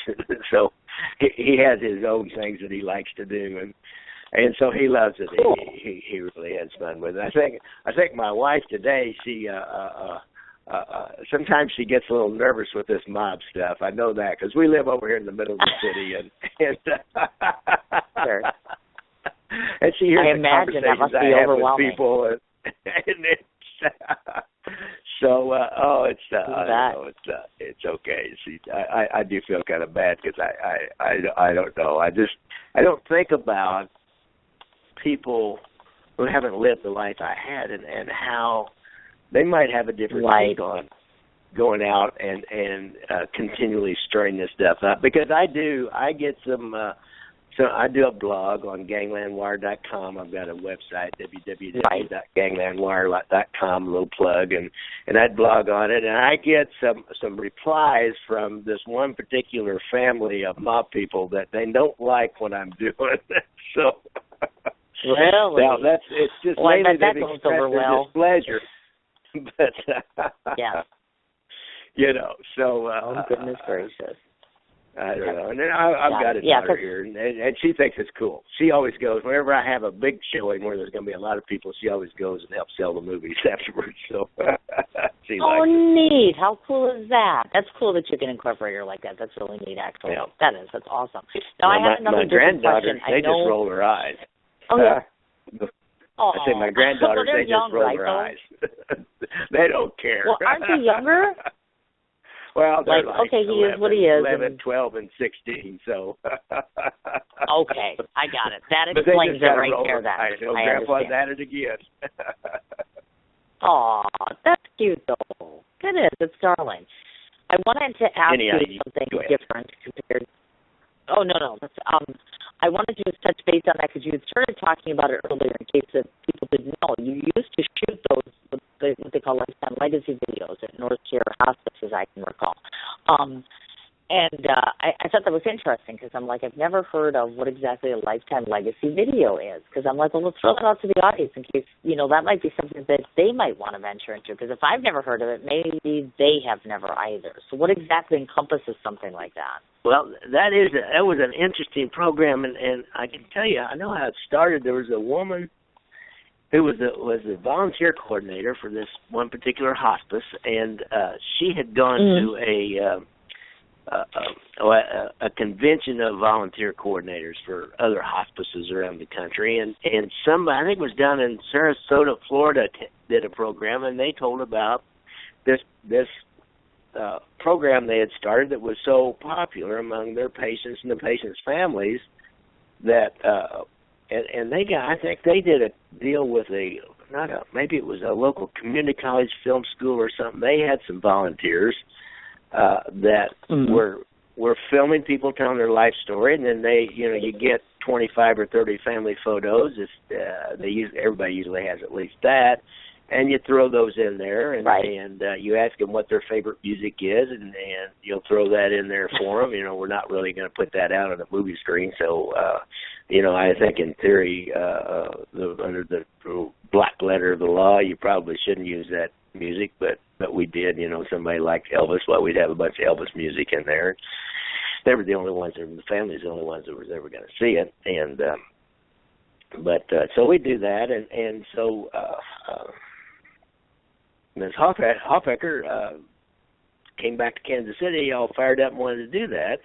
So he has his own things that he likes to do, and so he loves it. Cool. He really has fun with it. I think my wife today, she sometimes she gets a little nervous with this mob stuff. I know that because we live over here in the middle of the city, and Sure. and she hears I the imagine that must conversations be I have with overwhelming. people, and it's so it's okay. See, I do feel kind of bad because I don't know. I don't think about people who haven't lived the life I had and how they might have a different take on going out and continually stirring this stuff up, because I get some. So I do a blog on ganglandwire.com. I've got a website, www.ganglandwire.com, a little plug, and I'd blog on it, and I get some replies from this one particular family of mob people that they don't like what I'm doing. So really, now it's just mainly they've expressed their displeasure, but yeah, so oh goodness gracious. I don't know. And then I've got a daughter here, and she thinks it's cool. She always goes, whenever I have a big showing where there's going to be a lot of people, she always goes and helps sell the movies afterwards. So she likes it. Neat. How cool is that? That's cool that you can incorporate her like that. That's really neat, actually. Yeah. That's awesome. Now, I have another my granddaughters, question. they just roll their eyes. Oh, yeah. I say my granddaughters, they just roll their eyes. They don't care. Well, aren't they younger? Well, they're like okay, he 11, is what he is. 11, 12, and 16, so. Okay, I got it. That but explains it right there. I Grandpa's understand. at it again. Aw, that's cute, though. It is. It's darling. I wanted to ask you something different compared. Oh, no. That's, I wanted to just touch base on that because you had started talking about it earlier in case that people didn't know. You used to shoot those, what they call lifetime legacy videos at North Shore Hospice, as I can recall. I thought that was interesting because I'm like, I've never heard of what exactly a lifetime legacy video is, because I'm like, well, let's throw that out to the audience in case, that might be something that they might want to venture into, because if I've never heard of it, maybe they have never either. So what exactly encompasses something like that? Well, that was an interesting program, and I can tell you, I know how it started. There was a woman who was a volunteer coordinator for this one particular hospice, and she had gone to a convention of volunteer coordinators for other hospices around the country, and somebody, I think it was down in Sarasota, Florida, did a program, and they told about this program they had started that was so popular among their patients and the patients' families that and they got, I think they did a deal with maybe it was a local community college film school or something. They had some volunteers that were filming people telling their life story, and then they, you get 25 or 30 family photos. Everybody usually has at least that, and you throw those in there, and you ask them what their favorite music is, and you'll throw that in there for them. We're not really going to put that out on a movie screen, so I think in theory, under the black letter of the law, you probably shouldn't use that music, but we did. Somebody liked Elvis, well, we'd have a bunch of Elvis music in there. They were the only ones, the family's the only ones that was ever going to see it, and so we do that, and so Ms. Hoffecker came back to Kansas City, all fired up and wanted to do that,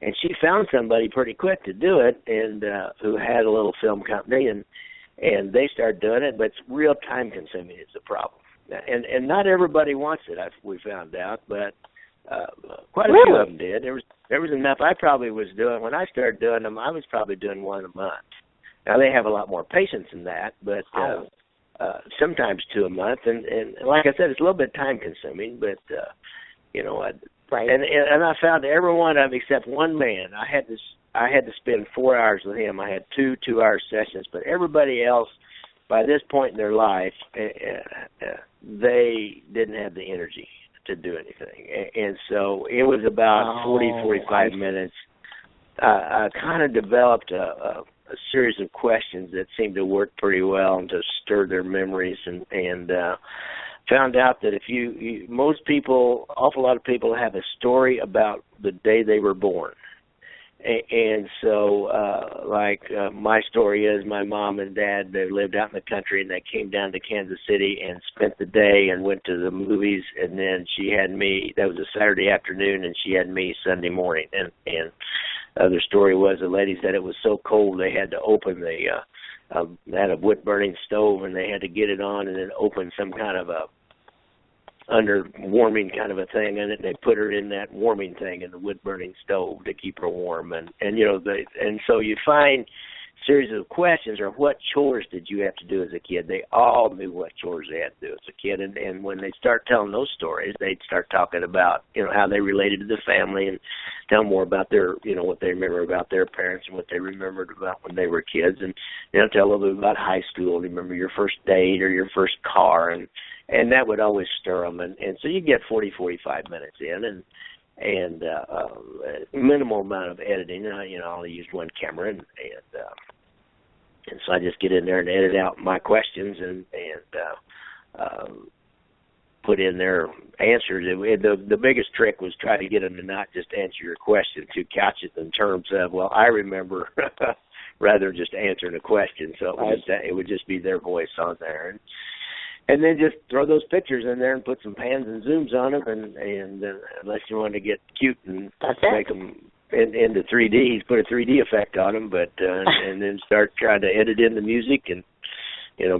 and she found somebody pretty quick to do it, and who had a little film company, and they started doing it, but it's real time consuming is the problem. And not everybody wants it, we found out, but quite a few of them did. There was enough. I probably was doing, when I started doing them, I was probably doing one a month. Now, they have a lot more patience in that, but sometimes 2 a month. And like I said, it's a little bit time consuming, but, and I found every one of them except one man, I had to spend 4 hours with him. I had 2 2-hour sessions, but everybody else, by this point in their life, they didn't have the energy to do anything. And so it was about 45 minutes. I kind of developed a series of questions that seemed to work pretty well and to stir their memories, and found out that if you most people, awful lot of people have a story about the day they were born. And so, my story is my mom and dad, they lived out in the country, and they came down to Kansas City and spent the day and went to the movies, and then she had me, that was a Saturday afternoon, and she had me Sunday morning. And the other story was the lady said it was so cold they had to open they had a wood-burning stove, and they had to get it on and then open some kind of a under warming kind of a thing in it, and they put her in that warming thing in the wood burning stove to keep her warm, and so you find series of questions, or what chores did you have to do as a kid? They all knew what chores they had to do as a kid, and when they start telling those stories, they'd start talking about how they related to the family, and tell more about their what they remember about their parents and what they remembered about when they were kids, and tell a little bit about high school. Remember your first date or your first car, and that would always stir them, and so you get 45 minutes in, and minimal amount of editing. I only used one camera, and so I just get in there and edit out my questions and put in their answers. The biggest trick was try to get them to not just answer your question, to couch it in terms of, well, I remember, rather than just answering a question. So it would just be their voice on there. And then just throw those pictures in there and put some pans and zooms on them, and unless you want to get cute and make them into 3D, put a 3D effect on them, but and then start trying to edit in the music and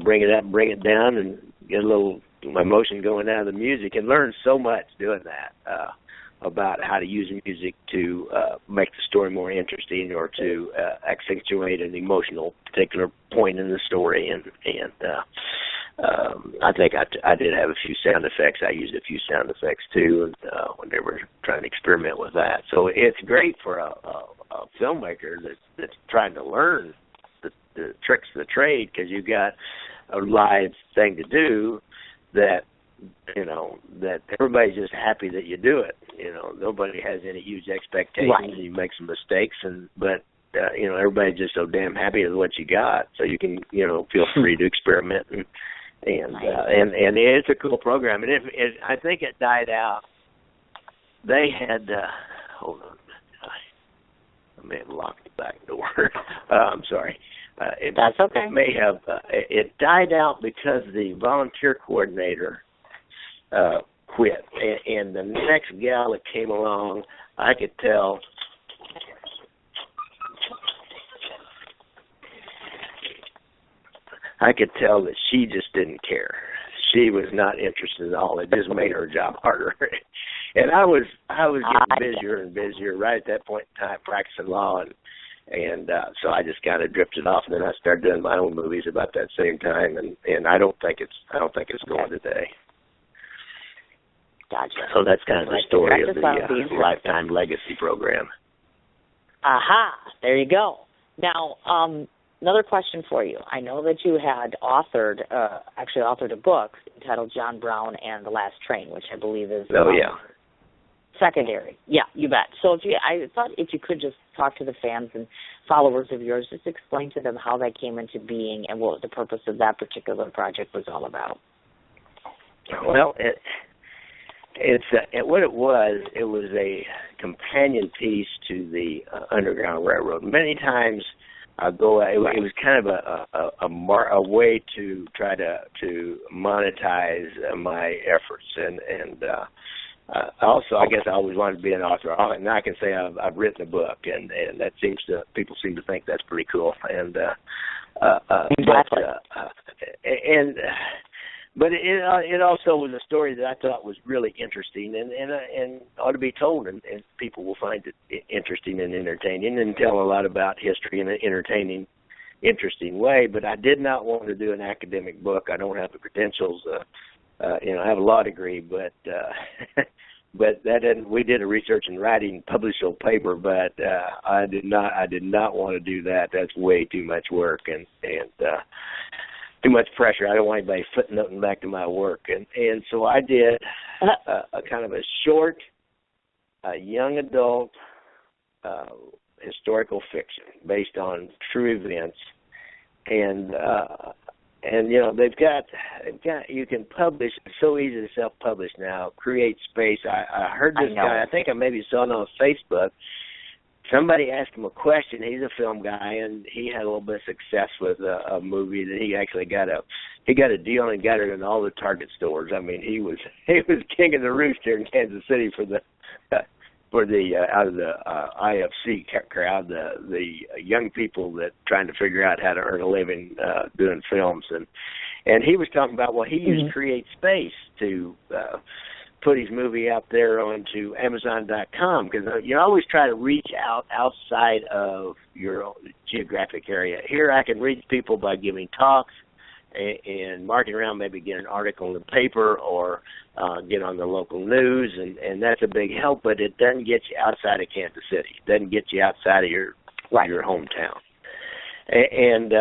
bring it up and bring it down and get a little emotion going out of the music, and learn so much doing that about how to use music to make the story more interesting, or to accentuate an emotional particular point in the story, and I think I did have a few sound effects. I used a few sound effects too, and when they were trying to experiment with that. So it's great for a filmmaker that's trying to learn the tricks of the trade, because you've got a live thing to do that that everybody's just happy that you do it. Nobody has any huge expectations. Right. You make some mistakes, but everybody's just so damn happy with what you got. So you can feel free to experiment and it's a cool program. And I think it died out. They had hold on, I may have locked the back door. I'm sorry. That's okay. It may have it died out because the volunteer coordinator quit, and the next gal that came along, I could tell. I could tell that she just didn't care. She was not interested at all. It just made her job harder. And I was getting busier and busier right at that point in time, practicing law, and so I just kind of drifted off. And then I started doing my own movies about that same time, and I don't think it's going today. Gotcha. So that's kind of the story of the Lifetime Legacy program. Aha! There you go. Now, another question for you. I know that you had authored a book entitled John Brown and the Last Train, which I believe is secondary. Yeah, you bet. So I thought if you could just talk to the fans and followers of yours, just explain to them how that came into being and what the purpose of that particular project was all about. Well, what it was a companion piece to the Underground Railroad. Many times ago, it was kind of a way to try to monetize my efforts, and also I guess I always wanted to be an author. And I can say I've written a book, and that people seem to think that's pretty cool. And exactly. But it also was a story that I thought was really interesting and ought to be told, and people will find it interesting and entertaining, and tell a lot about history in an entertaining, interesting way. But I did not want to do an academic book. I don't have the credentials. I have a law degree, but that didn't. We did a research and writing, published a paper, but I did not want to do that. That's way too much work and too much pressure. I don't want anybody footnoting back to my work. And so I did a kind of a short, young adult historical fiction based on true events, and you know they've got you can publish. It's so easy to self-publish now. Create Space. I heard this guy. I think I maybe saw it on Facebook. Somebody asked him a question. He's a film guy, and he had a little bit of success with a movie that he actually got a deal and got it in all the Target stores. I mean, he was king of the roost here in Kansas City for the out of the IFC crowd, the young people that trying to figure out how to earn a living doing films, and he was talking about he used Create Space to put his movie out there onto Amazon.com, because you always try to reach outside of your geographic area. Here I can reach people by giving talks and marking around, maybe get an article in the paper or get on the local news, and that's a big help, but it doesn't get you outside of Kansas City. It doesn't get you outside of your hometown. And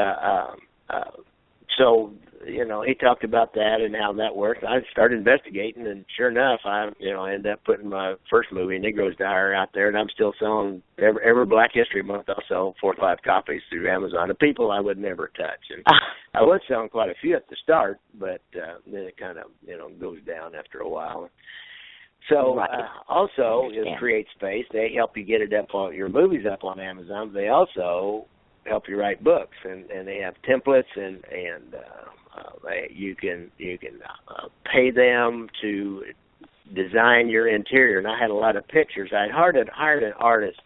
so, you know, he talked about that and how that works. I started investigating, and sure enough, I ended up putting my first movie, Negros Diary, out there, and I'm still selling every Black History Month. I'll sell 4 or 5 copies through Amazon to people I would never touch. And I was selling quite a few at the start, but then it kind of goes down after a while. So also is Create Space. They help you get it up on your movies up on Amazon. They also help you write books, and they have templates and you can pay them to design your interior. And I had a lot of pictures. I hired an artist.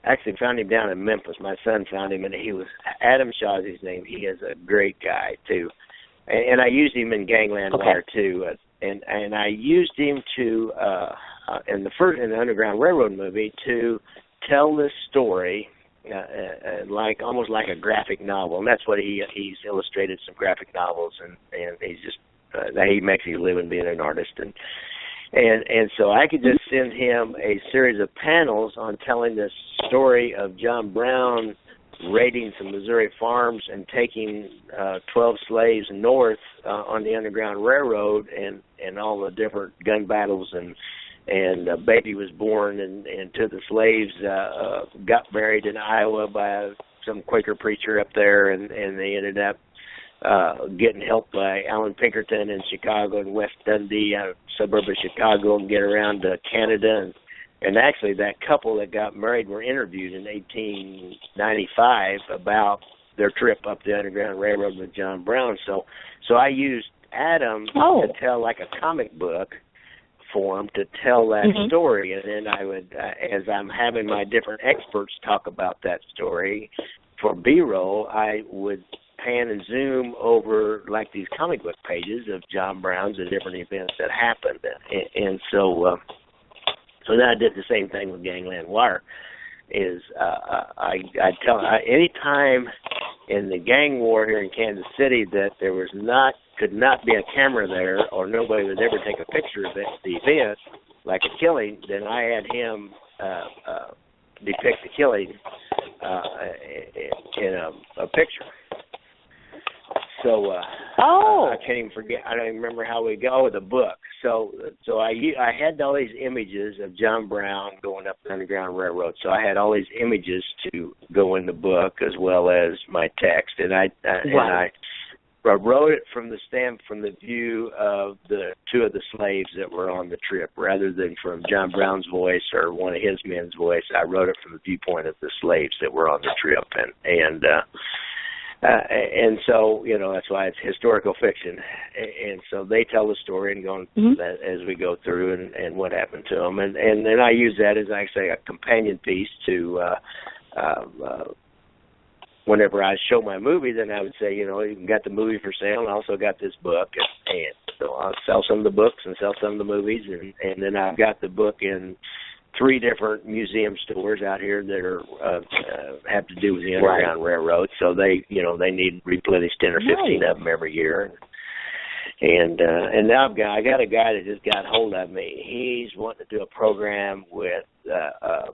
Actually found him down in Memphis. My son found him, and he was Adam Shaw's his name. He is a great guy too, and I used him in Gangland Wire too. And I used him to in the Underground Railroad movie to tell this story. Almost like a graphic novel, and that's what he's illustrated some graphic novels, and he's just he makes his living being an artist, and so I could just send him a series of panels on telling this story of John Brown raiding some Missouri farms and taking 12 slaves north on the Underground Railroad, and all the different gun battles, and a baby was born, and 2 of the slaves got married in Iowa by some Quaker preacher up there, and they ended up getting help by Alan Pinkerton in Chicago and West Dundee, a suburb of Chicago, and get around to Canada. And actually that couple that got married were interviewed in 1895 about their trip up the Underground Railroad with John Brown. So I used Adam to tell like a comic book form to tell that story, and then I would, as I'm having my different experts talk about that story for B-roll, I would pan and zoom over like these comic book pages of John Brown's and different events that happened, and so then I did the same thing with Gangland Wire. Is I tell any time in the gang war here in Kansas City that there could not be a camera there, or nobody would ever take a picture of the event, like a killing, then I had him depict the killing in a picture. So I can't even forget. I don't even remember how we go with the book. So I had all these images of John Brown going up the Underground Railroad. So I had all these images to go in the book as well as my text, and I wrote it from the view of the 2 of the slaves that were on the trip, rather than from John Brown's voice or one of his men's voice. I wrote it from the viewpoint of the slaves that were on the trip, and so that's why it's historical fiction. And so they tell the story and go as we go through and what happened to them, and then I use that as actually a companion piece to. Whenever I show my movie, then I would say, you got the movie for sale, and I also got this book, and so I'll sell some of the books and sell some of the movies, and then I've got the book in 3 different museum stores out here that are have to do with the Underground Railroad, so they need replenished 10 or 15 of them every year. And now I got a guy that just got hold of me. He's wanting to do a program with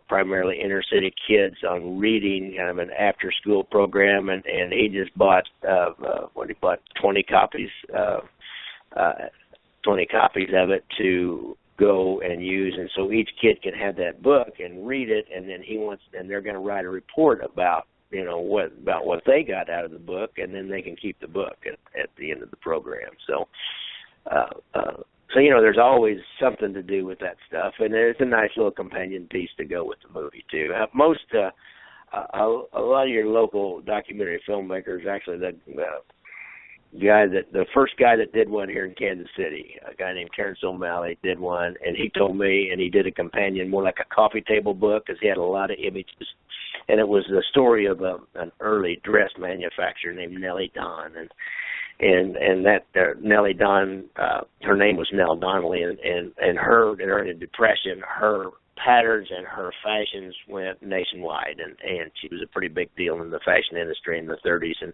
primarily inner city kids on reading, kind of an after school program, and he just bought 20 copies of it to go and use, and so each kid can have that book and read it, and then they're going to write a report about what they got out of the book, and then they can keep the book at the end of the program. So there's always something to do with that stuff, and it's a nice little companion piece to go with the movie too. A lot of your local documentary filmmakers, actually, the first guy that did one here in Kansas City, a guy named Terrence O'Malley, did one, and he told me, and he did a companion, more like a coffee table book, because he had a lot of images, and it was the story of an early dress manufacturer named Nellie Don, and that Nellie Don, her name was Nell Donnelly, and her during the Depression, her patterns and her fashions went nationwide, and she was a pretty big deal in the fashion industry in the 30s, and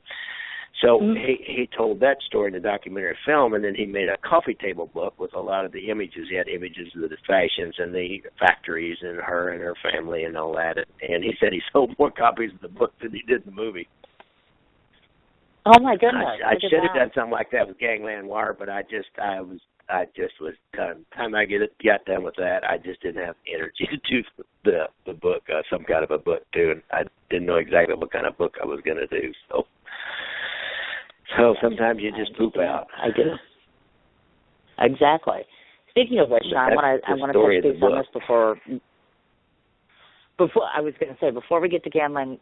so he told that story in the documentary film, and then he made a coffee table book with a lot of the images. He had images of the fashions and the factories and her and her family and all that, and he said he sold more copies of the book than he did the movie. Oh my goodness! I should have done something like that with Gangland Wire, but I just was done. Time I got done with that, I just didn't have energy to do the book, some kind of a book too, and I didn't know exactly what kind of book I was going to do. So sometimes you just poop out. I do. Exactly. Speaking of which, I want to touch base on this before we get to Gangland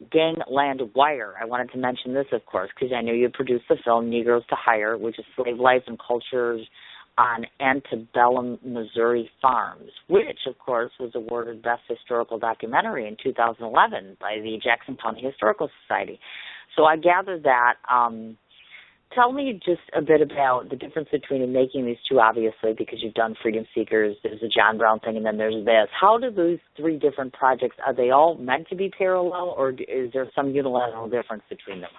Wire. I wanted to mention this, of course, because I know you produced the film Negros to Hire, which is slave life and cultures on antebellum Missouri farms, which, of course, was awarded Best Historical Documentary in 2011 by the Jackson County Historical Society. So I gather that. Tell me just a bit about the difference between making these two, obviously, because you've done Freedom Seekers, there's a John Brown thing, and then there's this. How do those three different projects, are they all meant to be parallel, or is there some unilateral difference between them?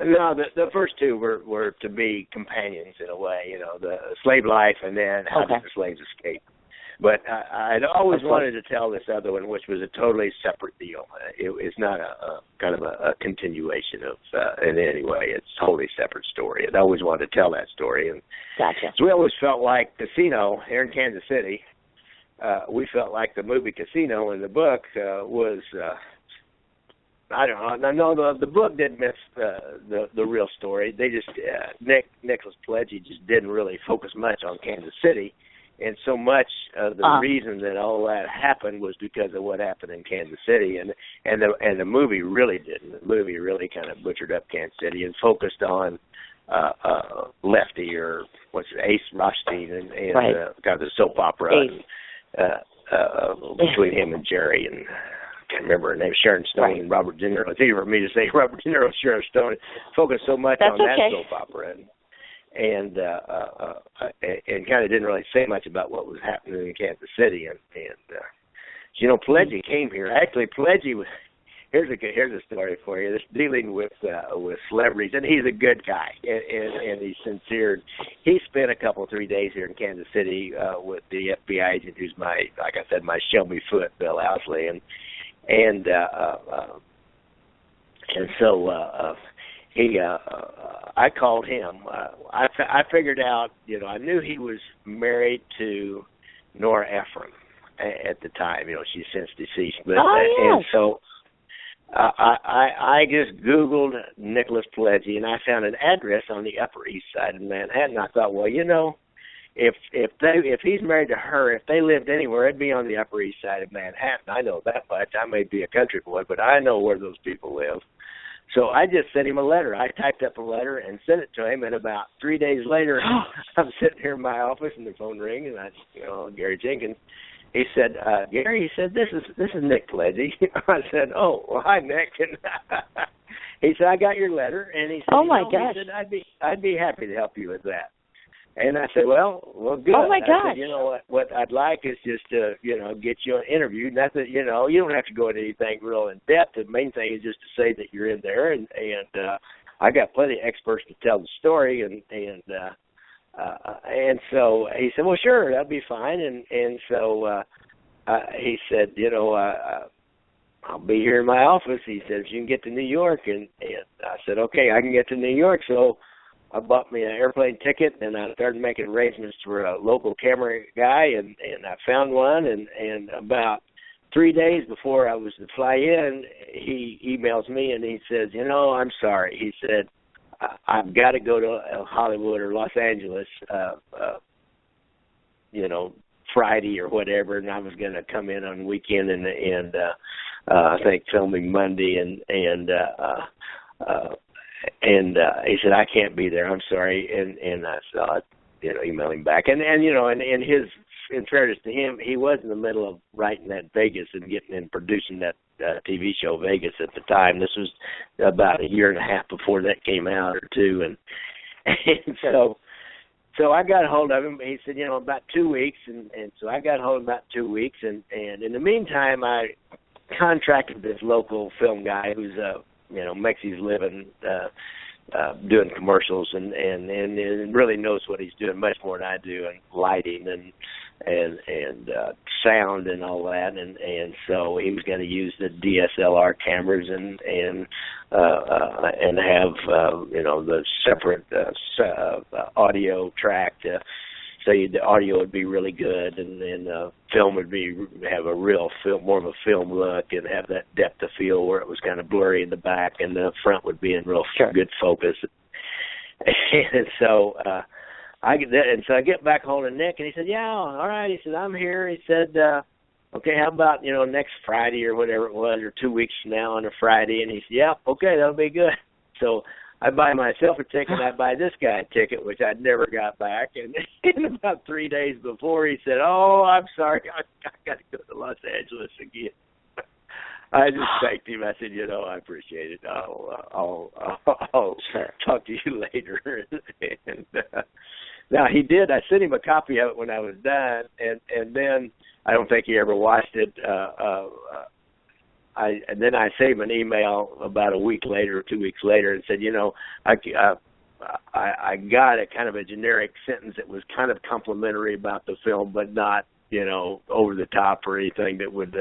No, the first two were to be companions in a way, the slave life and then how did the slaves escape. But I'd always wanted to tell this other one, which was a totally separate deal. It's not a kind of a continuation of in any way. It's a totally separate story. I'd always wanted to tell that story. And gotcha. So we always felt like Casino here in Kansas City. We felt like the movie Casino in the book was. I don't know. No, the book didn't miss the real story. They just Nicholas Pileggi just didn't really focus much on Kansas City. And so much of the reason that all that happened was because of what happened in Kansas City, and the movie really didn't. The movie really kind of butchered up Kansas City and focused on Lefty, or Ace Rothstein, and kind of the soap opera between him and Jerry, and I can't remember her name, Sharon Stone and Robert De Niro. It's easy for me to say Robert De Niro, Sharon Stone. Focused so much on that soap opera. And kind of didn't really say much about what was happening in Kansas City. And Pileggi came here. Actually, Pileggi was. Here's a story for you. This dealing with celebrities, and he's a good guy, and he's sincere. He spent 3 days here in Kansas City with the FBI agent who's my Shelby Foote, Bill Owsley, and so. I called him. I figured out, I knew he was married to Nora Ephron at the time. She's since deceased. But, and so I just Googled Nicholas Pileggi, and I found an address on the Upper East Side of Manhattan. I thought, well, if he's married to her, if they lived anywhere, it'd be on the Upper East Side of Manhattan. I know that much. I may be a country boy, but I know where those people live. So I just sent him a letter. I typed up a letter and sent it to him, and about 3 days later, I'm sitting here in my office, and the phone rang, and Gary Jenkins. He said, Gary, he said, this is Nick Pileggi. I said, oh, well, hi, Nick. And he said, I got your letter, and he said, oh my gosh, he said, I'd be happy to help you with that. And I said, well, good. Oh my gosh. I said, what I'd like is just to, get you an interview. Not that, you don't have to go into anything real in depth. The main thing is just to say that you're in there, and I got plenty of experts to tell the story, and so he said, well, sure, that'd be fine. And so he said, I'll be here in my office. He said, if you can get to New York, and I said, okay, I can get to New York. So I bought me an airplane ticket, and I started making arrangements for a local camera guy, and I found one, and about 3 days before I was to fly in, he emails me and he says, I'm sorry. He said, I've got to go to Hollywood or Los Angeles, Friday or whatever, and I was going to come in on weekend and I think filming Monday, and he said, I can't be there. I'm sorry. And I saw it, email him back. And his, in fairness to him, he was in the middle of writing that Vegas and getting and producing that TV show Vegas at the time. This was about a year and a half before that came out or two. And so I got a hold of him. He said, about 2 weeks. And so I got a hold of him about 2 weeks. And in the meantime, I contracted this local film guy who's makes his living doing commercials and really knows what he's doing much more than I do, and lighting and sound and all that, and so he was going to use the DSLR cameras and have the separate audio track so the audio would be really good, and the film would have a real film, more of a film look, and have that depth of field where it was kind of blurry in the back, and the front would be in real good focus. And so I get back home to Nick, and he said, "Yeah, all right." He said, "I'm here." He said, "Okay, how about next Friday or whatever it was, or 2 weeks from now on a Friday?" And he said, "Yeah, okay, that'll be good." So I buy myself a ticket, I buy this guy a ticket, which I'd never got back. And about 3 days before, he said, "Oh, I'm sorry, I got to go to Los Angeles again." I just thanked him. I said, I appreciate it. I'll talk to you later. And now he did. I sent him a copy of it when I was done, and then I don't think he ever watched it. And then I sent him an email about a week later or 2 weeks later and said, I got a kind of a generic sentence that was kind of complimentary about the film, but not, over the top or anything that would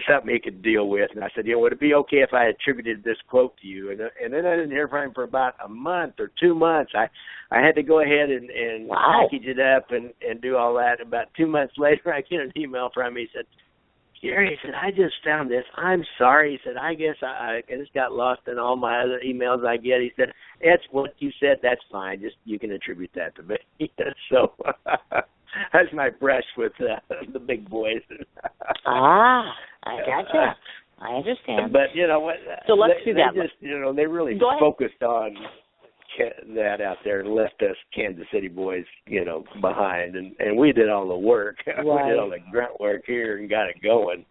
something he could deal with. And I said, would it be okay if I attributed this quote to you? And then I didn't hear from him for about a month or 2 months. I had to go ahead and package it up and do all that. About 2 months later, I get an email from him. He said, "Gary," he said, "I just found this. I'm sorry." He said, "I guess I just got lost in all my other emails I get." He said, "That's what you said. That's fine. Just you can attribute that to me." So that's my brush with the big boys. I gotcha. I understand. But what? So let's do that. They just, they really focused on that out there and left us Kansas City boys, behind, and we did all the work. Right. We did all the grunt work here and got it going.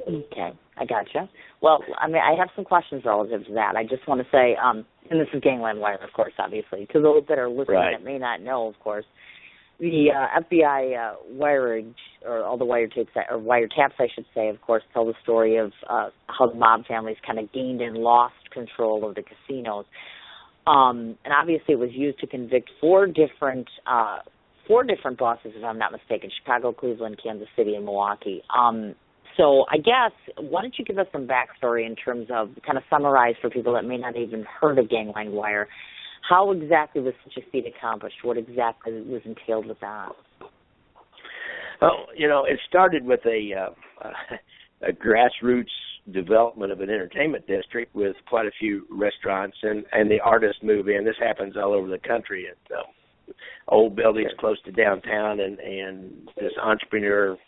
Okay, I gotcha. Well, I have some questions relative to that. I just want to say, and this is Gangland Wire, of course, obviously, to those that are listening that may not know, of course, the FBI wirage, or all the wiretaps, I should say, of course, tell the story of how the mob families kind of gained and lost control of the casinos. And obviously it was used to convict four different bosses, if I'm not mistaken: Chicago, Cleveland, Kansas City, and Milwaukee. So I guess, why don't you give us some backstory in terms of, kind of summarize for people that may not even heard of Gangland Wire, how exactly was such a feat accomplished? What exactly was entailed with that? Well, it started with a grassroots development of an entertainment district with quite a few restaurants, and the artists move in. This happens all over the country at old buildings close to downtown, and this entrepreneur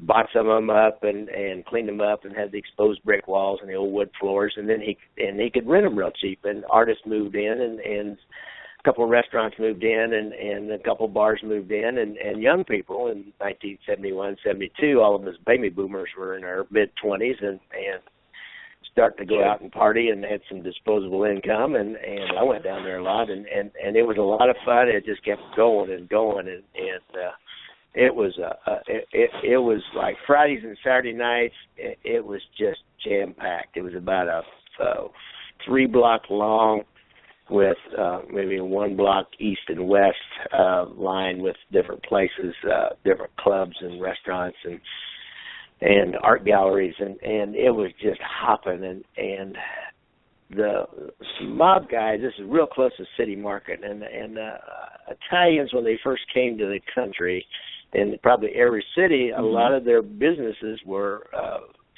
bought some of them up and cleaned them up and had the exposed brick walls and the old wood floors, and then he could rent them real cheap. And artists moved in, and a couple of restaurants moved in, and a couple of bars moved in, and young people in 1971, 72, all of us baby boomers were in our mid-20s and starting to go out and party and had some disposable income, and I went down there a lot, and it was a lot of fun. It just kept going and going, and it was like Fridays and Saturday nights. It was just jam packed. It was about a 3-block long, with maybe a 1 block east and west line with different places, different clubs and restaurants and art galleries, and it was just hopping, and the mob guys, this is real close to City Market, and Italians, when they first came to the country, in probably every city, a lot of their businesses were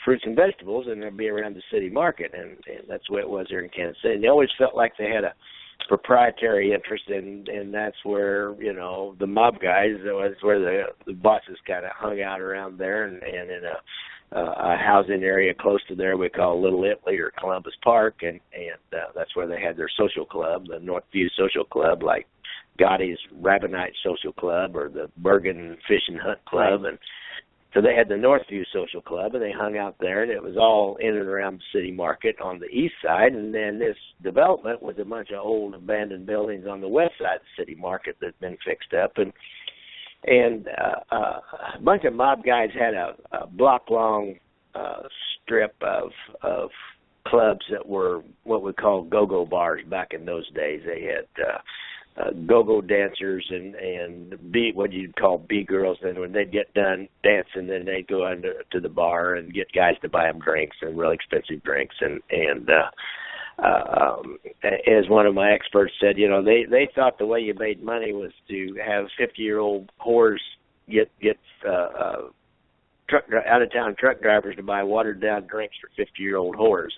fruits and vegetables, and they'd be around the City Market, and that's the way it was here in Kansas City. And they always felt like they had a proprietary interest, and that's where, you know, the mob guys, was where the bosses kind of hung out around there, and in a housing area close to there we call Little Italy or Columbus Park, and that's where they had their social club, the Northview Social Club, like Gotti's Rabbinite Social Club or the Bergen Fish and Hunt Club, and so they had the Northview Social Club, and they hung out there, and it was all in and around the City Market on the east side, and then this development was a bunch of old abandoned buildings on the west side of the City Market that had been fixed up, and a bunch of mob guys had a block-long strip of clubs that were what we call go-go bars back in those days. They had go-go dancers and what you'd call B-girls, and when they'd get done dancing, then they'd go under to the bar and get guys to buy them drinks, and really expensive drinks, and as one of my experts said, you know, they thought the way you made money was to have 50-year-old whores get out-of-town truck drivers to buy watered-down drinks for 50-year-old whores,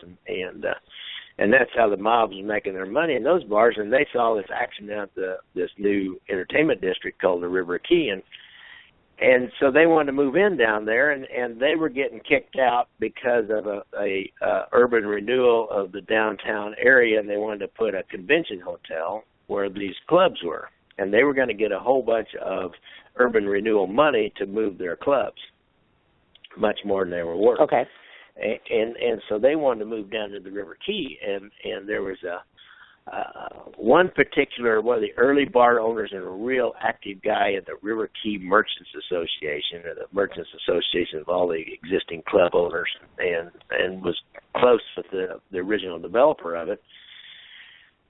and that's how the mobs were making their money in those bars. And they saw this action out this new entertainment district called the River Key, and so they wanted to move in down there, and they were getting kicked out because of a urban renewal of the downtown area, and they wanted to put a convention hotel where these clubs were, and they were going to get a whole bunch of urban renewal money to move their clubs, much more than they were worth. Okay. And so they wanted to move down to the River Key, and there was one of the early bar owners and a real active guy in the River Key Merchants Association, or the Merchants Association of all the existing club owners, and was close with the original developer of it.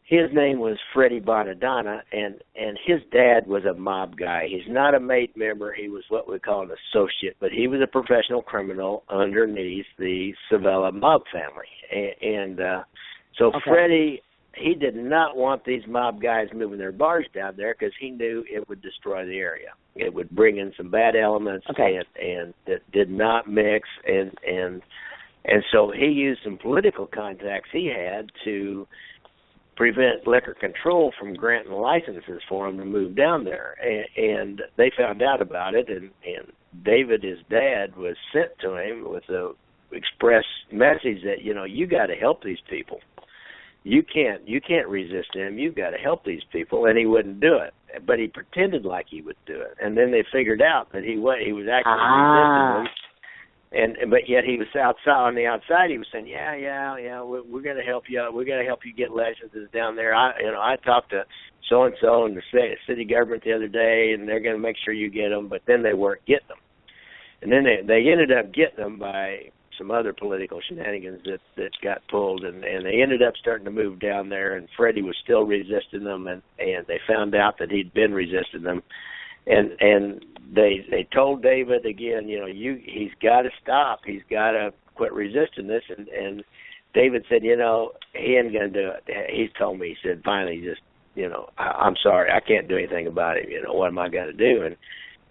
His name was Freddie Bonadonna, and his dad was a mob guy. He's not a mate member. He was what we call an associate, but he was a professional criminal underneath the Savella mob family. So okay. Freddie, he did not want these mob guys moving their bars down there because he knew it would destroy the area. It would bring in some bad elements, okay. and that did not mix, and so he used some political contacts he had to prevent liquor control from granting licenses for him to move down there. And they found out about it, and David, his dad, was sent to him with a express message that, you know, you got to help these people. You can't resist them. You've got to help these people, and he wouldn't do it. But he pretended like he would do it, and then they figured out that he was actually resisting them. But yet he was outside on the outside. He was saying, yeah, we're going to help you out. We're going to help you get licenses down there. I talked to so and so in the city government the other day, and they're going to make sure you get them. But then they weren't getting them, and then they ended up getting them by some other political shenanigans that got pulled, and they ended up starting to move down there. And Freddie was still resisting them, and they found out that he'd been resisting them. And they told David again, you know, he's got to stop. He's got to quit resisting this. And David said, you know, he ain't going to do it. He told me, he said, finally, just, you know, I'm sorry, I can't do anything about it. You know, what am I going to do?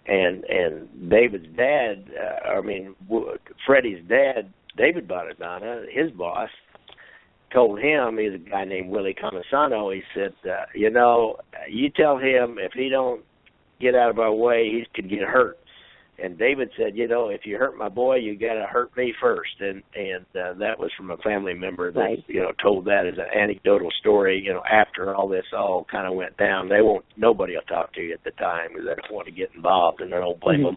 And David's dad, Freddie's dad, David Bonadonna, his boss, told him, he's a guy named Willie Comisano, he said, you know, you tell him if he don't get out of our way, he could get hurt. And David said, you know, if you hurt my boy, you got to hurt me first. And that was from a family member that, right. You know, told that as an anecdotal story, you know, after all this all kind of went down. Nobody will talk to you at the time because they don't want to get involved, and I don't blame them.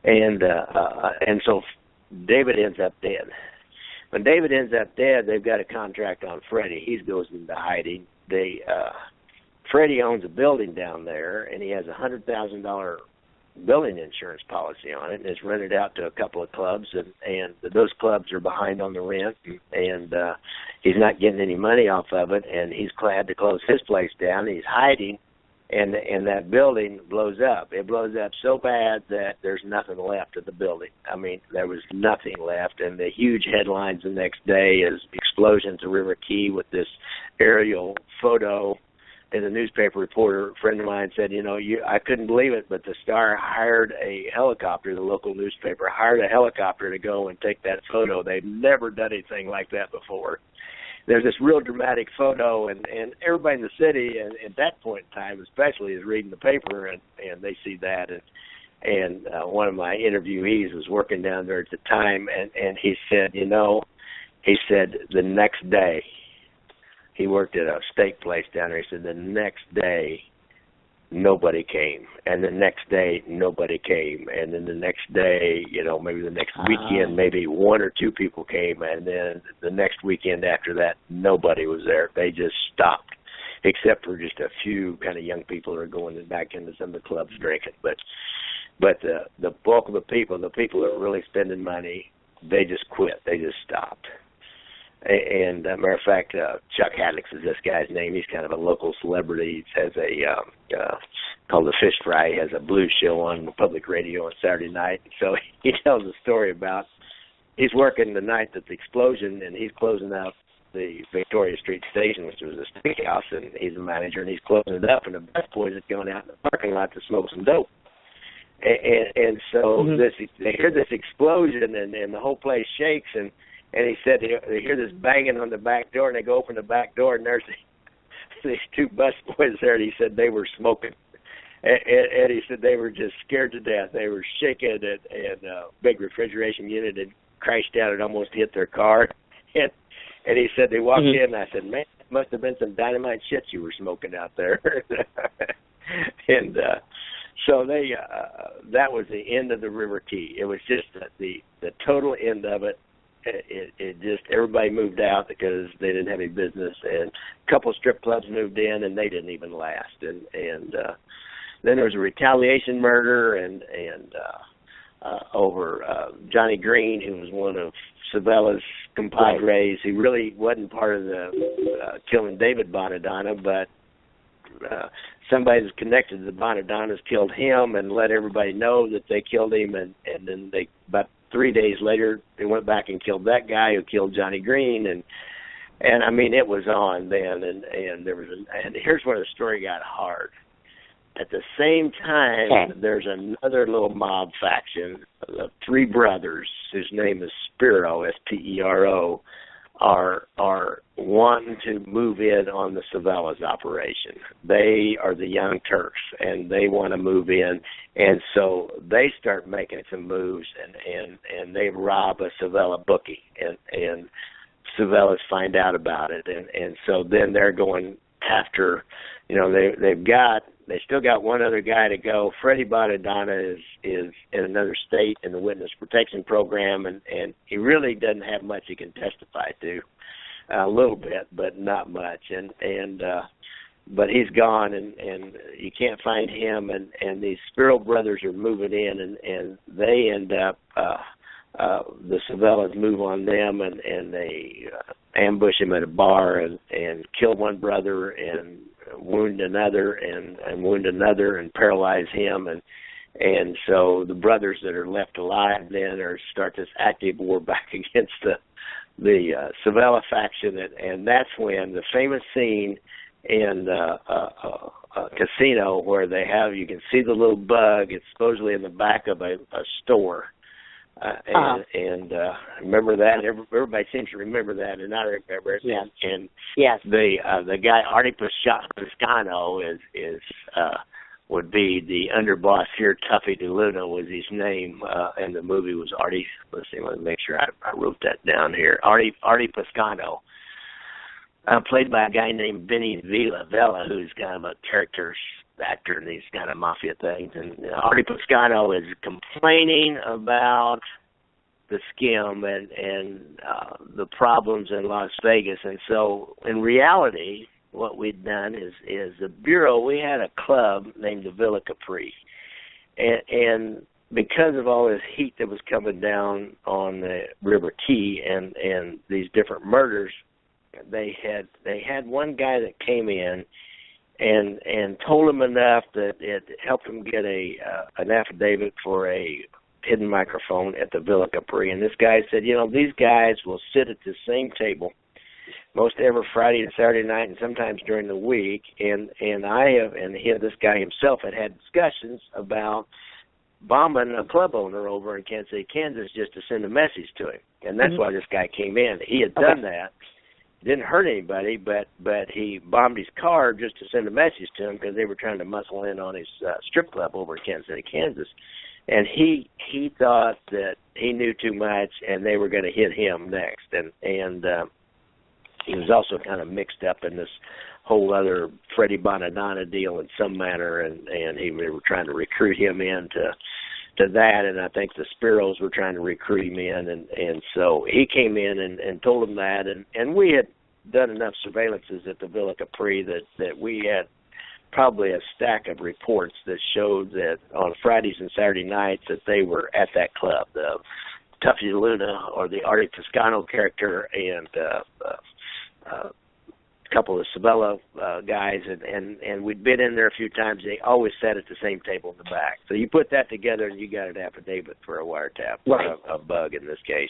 And so David ends up dead. When David ends up dead, they've got a contract on Freddie. He goes into hiding. Freddie owns a building down there, and he has a $100,000 building insurance policy on it, and it's rented out to a couple of clubs, and those clubs are behind on the rent, and he's not getting any money off of it, and he's glad to close his place down. He's hiding and that building blows up. It blows up so bad that there's nothing left of the building. I mean, there was nothing left, and the huge headlines the next day is explosions at River Key with this aerial photo. And the newspaper reporter, a friend of mine, said, I couldn't believe it, but the Star hired a helicopter, the local newspaper hired a helicopter to go and take that photo. They've never done anything like that before. There's this real dramatic photo, and everybody in the city, and at that point in time especially, is reading the paper, and they see that. And one of my interviewees was working down there at the time, and he said, the next day, he worked at a steak place down there. He said the next day, nobody came. And the next day, nobody came. And then the next day, maybe the next weekend, maybe one or two people came. And then the next weekend after that, nobody was there. They just stopped, except for just a few kind of young people who are going back into some of the clubs drinking. But the bulk of the people that are really spending money, they just quit. They just stopped. And matter of fact, Chuck Haddix is this guy's name. He's kind of a local celebrity. He has called The Fish Fry. He has a blues show on public radio on Saturday night. So he tells a story about he's working the night that the explosion, and he's closing out the Victoria Street station, which was a steakhouse, and he's a manager, and he's closing it up, and the busboys is going out in the parking lot to smoke some dope. And so they hear this explosion, and the whole place shakes, and he said they hear this banging on the back door, and they go open the back door, and there's these two busboys there, and he said they were smoking. And he said they were just scared to death. They were shaking, and a big refrigeration unit had crashed down and almost hit their car. And he said they walked in, and I said, man, it must have been some dynamite shit you were smoking out there. And so that was the end of the River Key. It was just the total end of it. It just, everybody moved out because they didn't have any business, and a couple of strip clubs moved in, and they didn't even last. And then there was a retaliation murder, and over Johnny Green, who was one of Savella's compadres. He really wasn't part of the killing David Bonadonna, but somebody that's connected to the Bonadonas killed him and let everybody know that they killed him, and then about 3 days later, they went back and killed that guy who killed Johnny Green, and I mean, it was on then, and there was, and here's where the story got hard. At the same time, there's another little mob faction of three brothers whose name is Spiro, S-P-E-R-O, are wanting to move in on the Savella's operation. They are the Young Turks, and they want to move in, and so they start making some moves, and they rob a Savella bookie, and Savella's find out about it, and so then they're going after, they still got one other guy to go. Freddie Bonadonna is in another state in the witness protection program, and he really doesn't have much he can testify to. A little bit, but not much. But he's gone, and you can't find him. And these Spiro brothers are moving in, and they end up. The Savellas move on them, and they ambush him at a bar and kill one brother and wound another and wound another and paralyze him, and so the brothers that are left alive then start this active war back against the Savella faction, and that's when the famous scene in a casino where you can see the little bug. It's supposedly in the back of a store. And remember that? Everybody seems to remember that, and I remember it. Yes. And yes. The guy Artie Piscano would be the underboss here. Tuffy DeLuna was his name, and the movie was Artie. Let's see, let me make sure I wrote that down here. Artie Piscano, played by a guy named Benny Vela, who's kind of a character actor in these kind of mafia things, and Artie Piscano is complaining about the skim and the problems in Las Vegas. And so in reality, what we'd done is the Bureau, we had a club named the Villa Capri, and because of all this heat that was coming down on the River Key and these different murders, they had one guy that came in, and told him enough that it helped him get an affidavit for a hidden microphone at the Villa Capri. And this guy said, these guys will sit at the same table most every Friday and Saturday night, and sometimes during the week. And this guy himself had discussions about bombing a club owner over in Kansas City, Kansas, just to send a message to him. And that's why this guy came in. He had done that. Didn't hurt anybody, but he bombed his car just to send a message to him because they were trying to muscle in on his strip club over in Kansas City, Kansas. And he thought that he knew too much, and they were going to hit him next. And he was also kind of mixed up in this whole other Freddie Bonadonna deal in some manner, and they were trying to recruit him into that, and I think the Spiros were trying to recruit him in, and so he came in and told him that, and we had done enough surveillances at the Villa Capri that we had probably a stack of reports that showed that on Fridays and Saturday nights that they were at that club, the Tuffy Luna or the Artie Toscano character and a couple of Sabella guys, and we'd been in there a few times. They always sat at the same table in the back. So you put that together, and you got an affidavit for a wiretap, a bug in this case,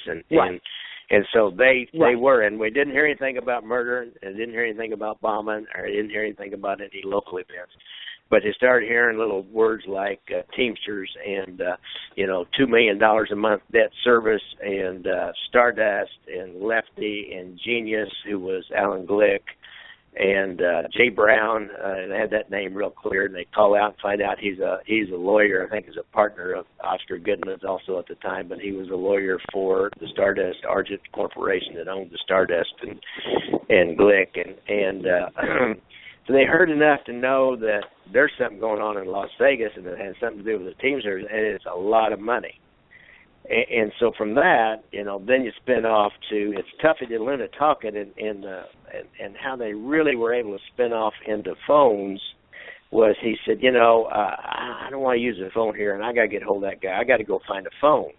and so they were, and we didn't hear anything about murder, and didn't hear anything about bombing, or didn't hear anything about any local events. But they started hearing little words like Teamsters and $2 million a month debt service and Stardust and Lefty and Genius, who was Alan Glick, and Jay Brown, and I had that name real clear, and they call out and find out he's a lawyer. I think he's a partner of Oscar Goodman's also at the time, but he was a lawyer for the Stardust Argent Corporation that owned the Stardust and Glick, and so they heard enough to know that there's something going on in Las Vegas, and it has something to do with the Teamsters, and it's a lot of money. And so from that, then you spin off to it's Tuffy to Luna talking, and how they really were able to spin off into phones was he said, I don't want to use the phone here, and I got to get hold of that guy. I got to go find a phone.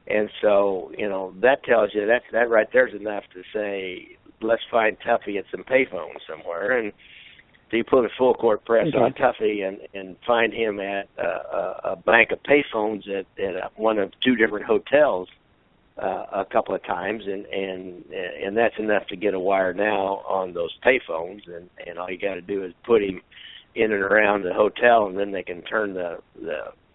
And so, that tells you that right there is enough to say, let's find Tuffy at some payphones somewhere. And so you put a full court press on Tuffy and find him at a bank of payphones at one of two different hotels a couple of times, and that's enough to get a wire now on those payphones, and all you got to do is put him in and around the hotel, and then they can turn the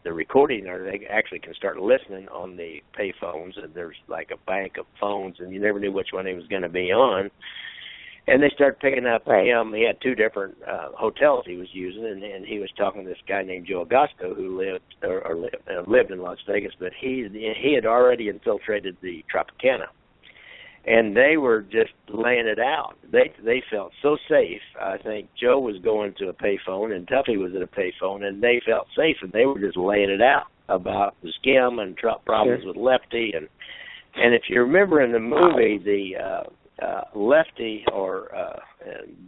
recording, or they actually can start listening on the payphones, and there's like a bank of phones, and you never knew which one he was going to be on. And they started picking up him. He had two different hotels he was using, and he was talking to this guy named Joe Augusto who lived in Las Vegas, but he had already infiltrated the Tropicana, and they were just laying it out. They felt so safe. I think Joe was going to a payphone, and Tuffy was at a payphone, and they felt safe, and they were just laying it out about the skim and problems with Lefty, and if you remember in the movie the Lefty or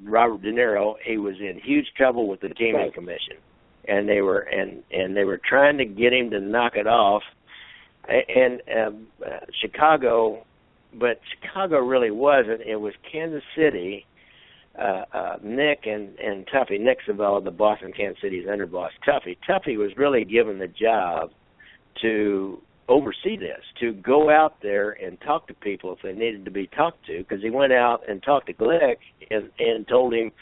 Robert De Niro, he was in huge trouble with the Gaming Commission, and they were trying to get him to knock it off, and Chicago, but Chicago really wasn't. It was Kansas City. Nick and Tuffy, Nick Savella, the boss in Kansas City's underboss, Tuffy was really given the job to oversee this, to go out there and talk to people if they needed to be talked to, because he went out and talked to Glick and told him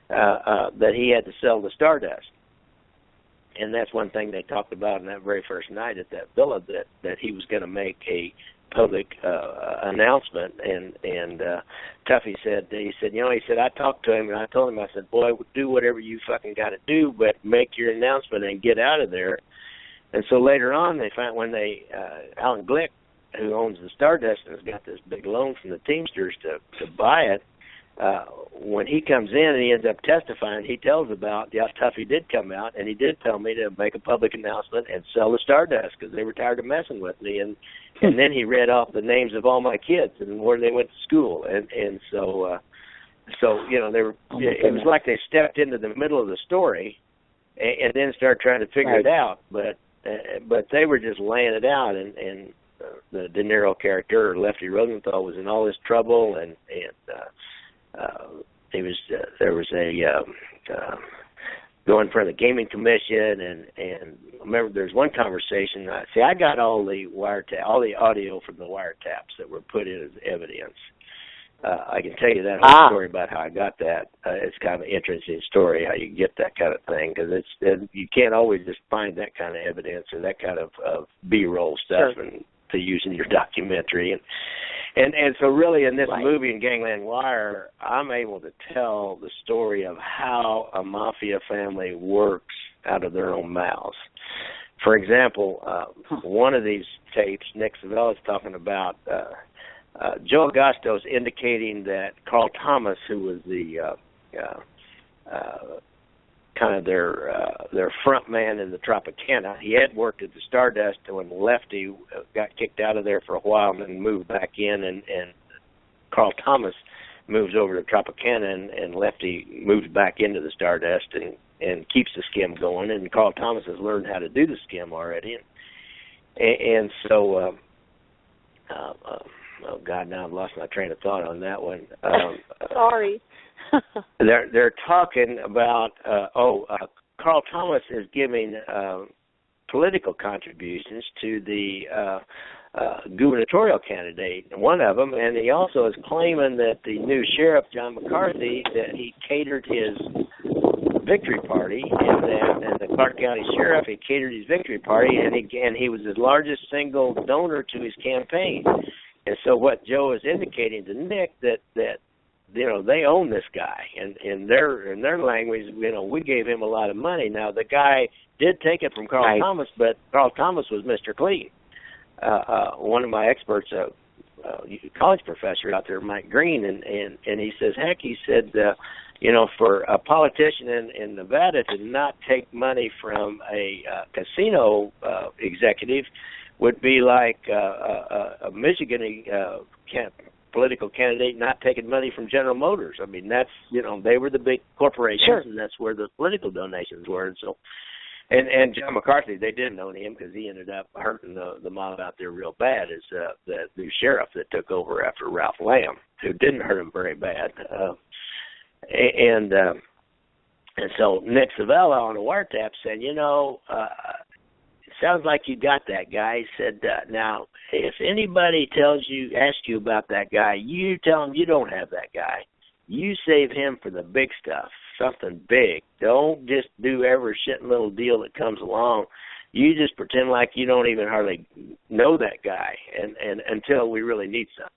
that he had to sell the Stardust. And that's one thing they talked about in that very first night at that villa, that he was going to make a public announcement. And Tuffy said, I talked to him and I told him, I said, boy, do whatever you fucking got to do, but make your announcement and get out of there. And so later on, they found when Alan Glick, who owns the Stardust and has got this big loan from the Teamsters to buy it, when he comes in and he ends up testifying, he tells about, Tuffy did come out and he did tell me to make a public announcement and sell the Stardust because they were tired of messing with me. And then he read off the names of all my kids and where they went to school. And so they were. It was like they stepped into the middle of the story and then started trying to figure it out, but they were just laying it out, and the De Niro character, Lefty Rosenthal, was in all this trouble, and there was a going in front of the gaming commission, and remember there's one conversation. I got all the audio from the wiretaps that were put in as evidence. I can tell you that whole story about how I got that. It's kind of an interesting story how you get that kind of thing, because you can't always just find that kind of evidence or that kind of B-roll stuff and to use in your documentary. And so really in this movie, in Gangland Wire, I'm able to tell the story of how a mafia family works out of their own mouths. For example, one of these tapes, Nick Savella is talking about Joe Agosto's indicating that Carl Thomas, who was the kind of their front man in the Tropicana, he had worked at the Stardust when Lefty got kicked out of there for a while and then moved back in, and Carl Thomas moves over to Tropicana, and Lefty moves back into the Stardust and keeps the skim going, and Carl Thomas has learned how to do the skim already, and so oh God, now I've lost my train of thought on that one. Sorry. They're talking about Carl Thomas is giving political contributions to the gubernatorial candidate, one of them, and he also is claiming that the new sheriff, John McCarthy, that he catered his victory party, and the Clark County sheriff, he catered his victory party, and he was his largest single donor to his campaign. And so what Joe is indicating to Nick that they own this guy, and in their language, we gave him a lot of money. Now the guy did take it from Carl Thomas, but Carl Thomas was Mr. Clean. One of my experts, college professor out there, Mike Green, and he says, heck, he said, for a politician in Nevada to not take money from a casino executive would be like a Michigan political candidate not taking money from General Motors. I mean, that's, they were the big corporations, and that's where the political donations were. And so, and John McCarthy, they didn't own him because he ended up hurting the mob out there real bad as the new sheriff that took over after Ralph Lamb, who didn't hurt him very bad. And so Nick Savella on the wiretap said, sounds like you got that guy. He said, now, if anybody asks you about that guy, you tell them you don't have that guy. You save him for the big stuff, something big. Don't just do every shit little deal that comes along. You just pretend like you don't even hardly know that guy and until we really need something.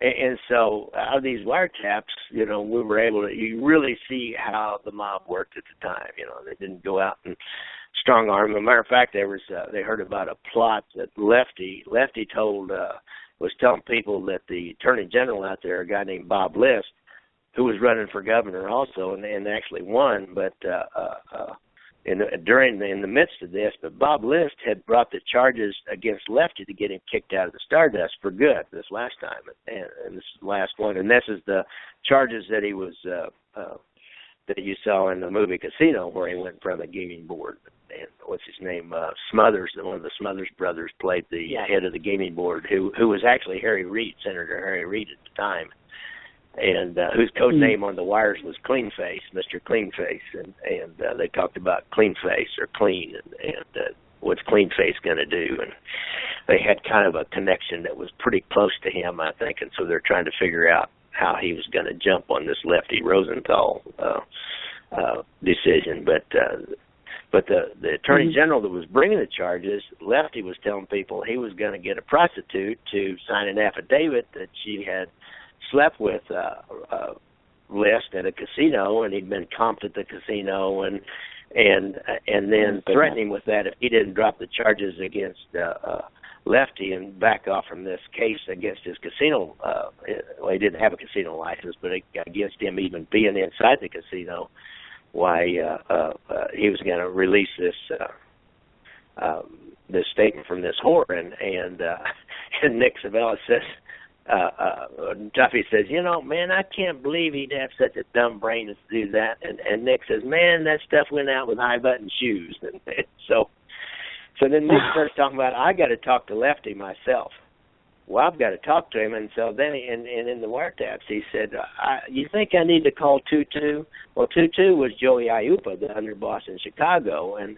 And so out of these wiretaps, we were able to, you really see how the mob worked at the time. They didn't go out and strong arm. As a matter of fact, they heard about a plot that Lefty was telling people that the Attorney General out there, a guy named Bob List, who was running for governor also and actually won, but in the midst of this, but Bob List had brought the charges against Lefty to get him kicked out of the Stardust for good this last time, and this is the last one, and this is the charges that he was that you saw in the movie Casino, where he went in front of the gaming board. And what's his name? Smothers, one of the Smothers brothers, played the head of the gaming board, who was actually Harry Reid, Senator Harry Reid at the time, and whose code name on the wires was Cleanface, Mr. Cleanface, and they talked about Cleanface or Clean, and what's Cleanface going to do, and they had kind of a connection that was pretty close to him, I think, and so they're trying to figure out how he was going to jump on this Lefty Rosenthal decision, but the Attorney General that was bringing the charges, Lefty was telling people he was going to get a prostitute to sign an affidavit that she had slept with List at a casino, and he'd been comped at the casino, and then threatening with that if he didn't drop the charges against Lefty and back off from this case against his casino. Well, he didn't have a casino license, but against him even being inside the casino. Why he was going to release this statement from this whore, and Nick Savella says, Duffy says, man, I can't believe he'd have such a dumb brain to do that, and Nick says, man, that stuff went out with high button shoes, and so then Nick starts talking about, I got to talk to Lefty myself. well, I've got to talk to him. And so then in the wiretaps, he said, you think I need to call 2-2? Well, 2-2 was Joey Iupa, the underboss in Chicago. And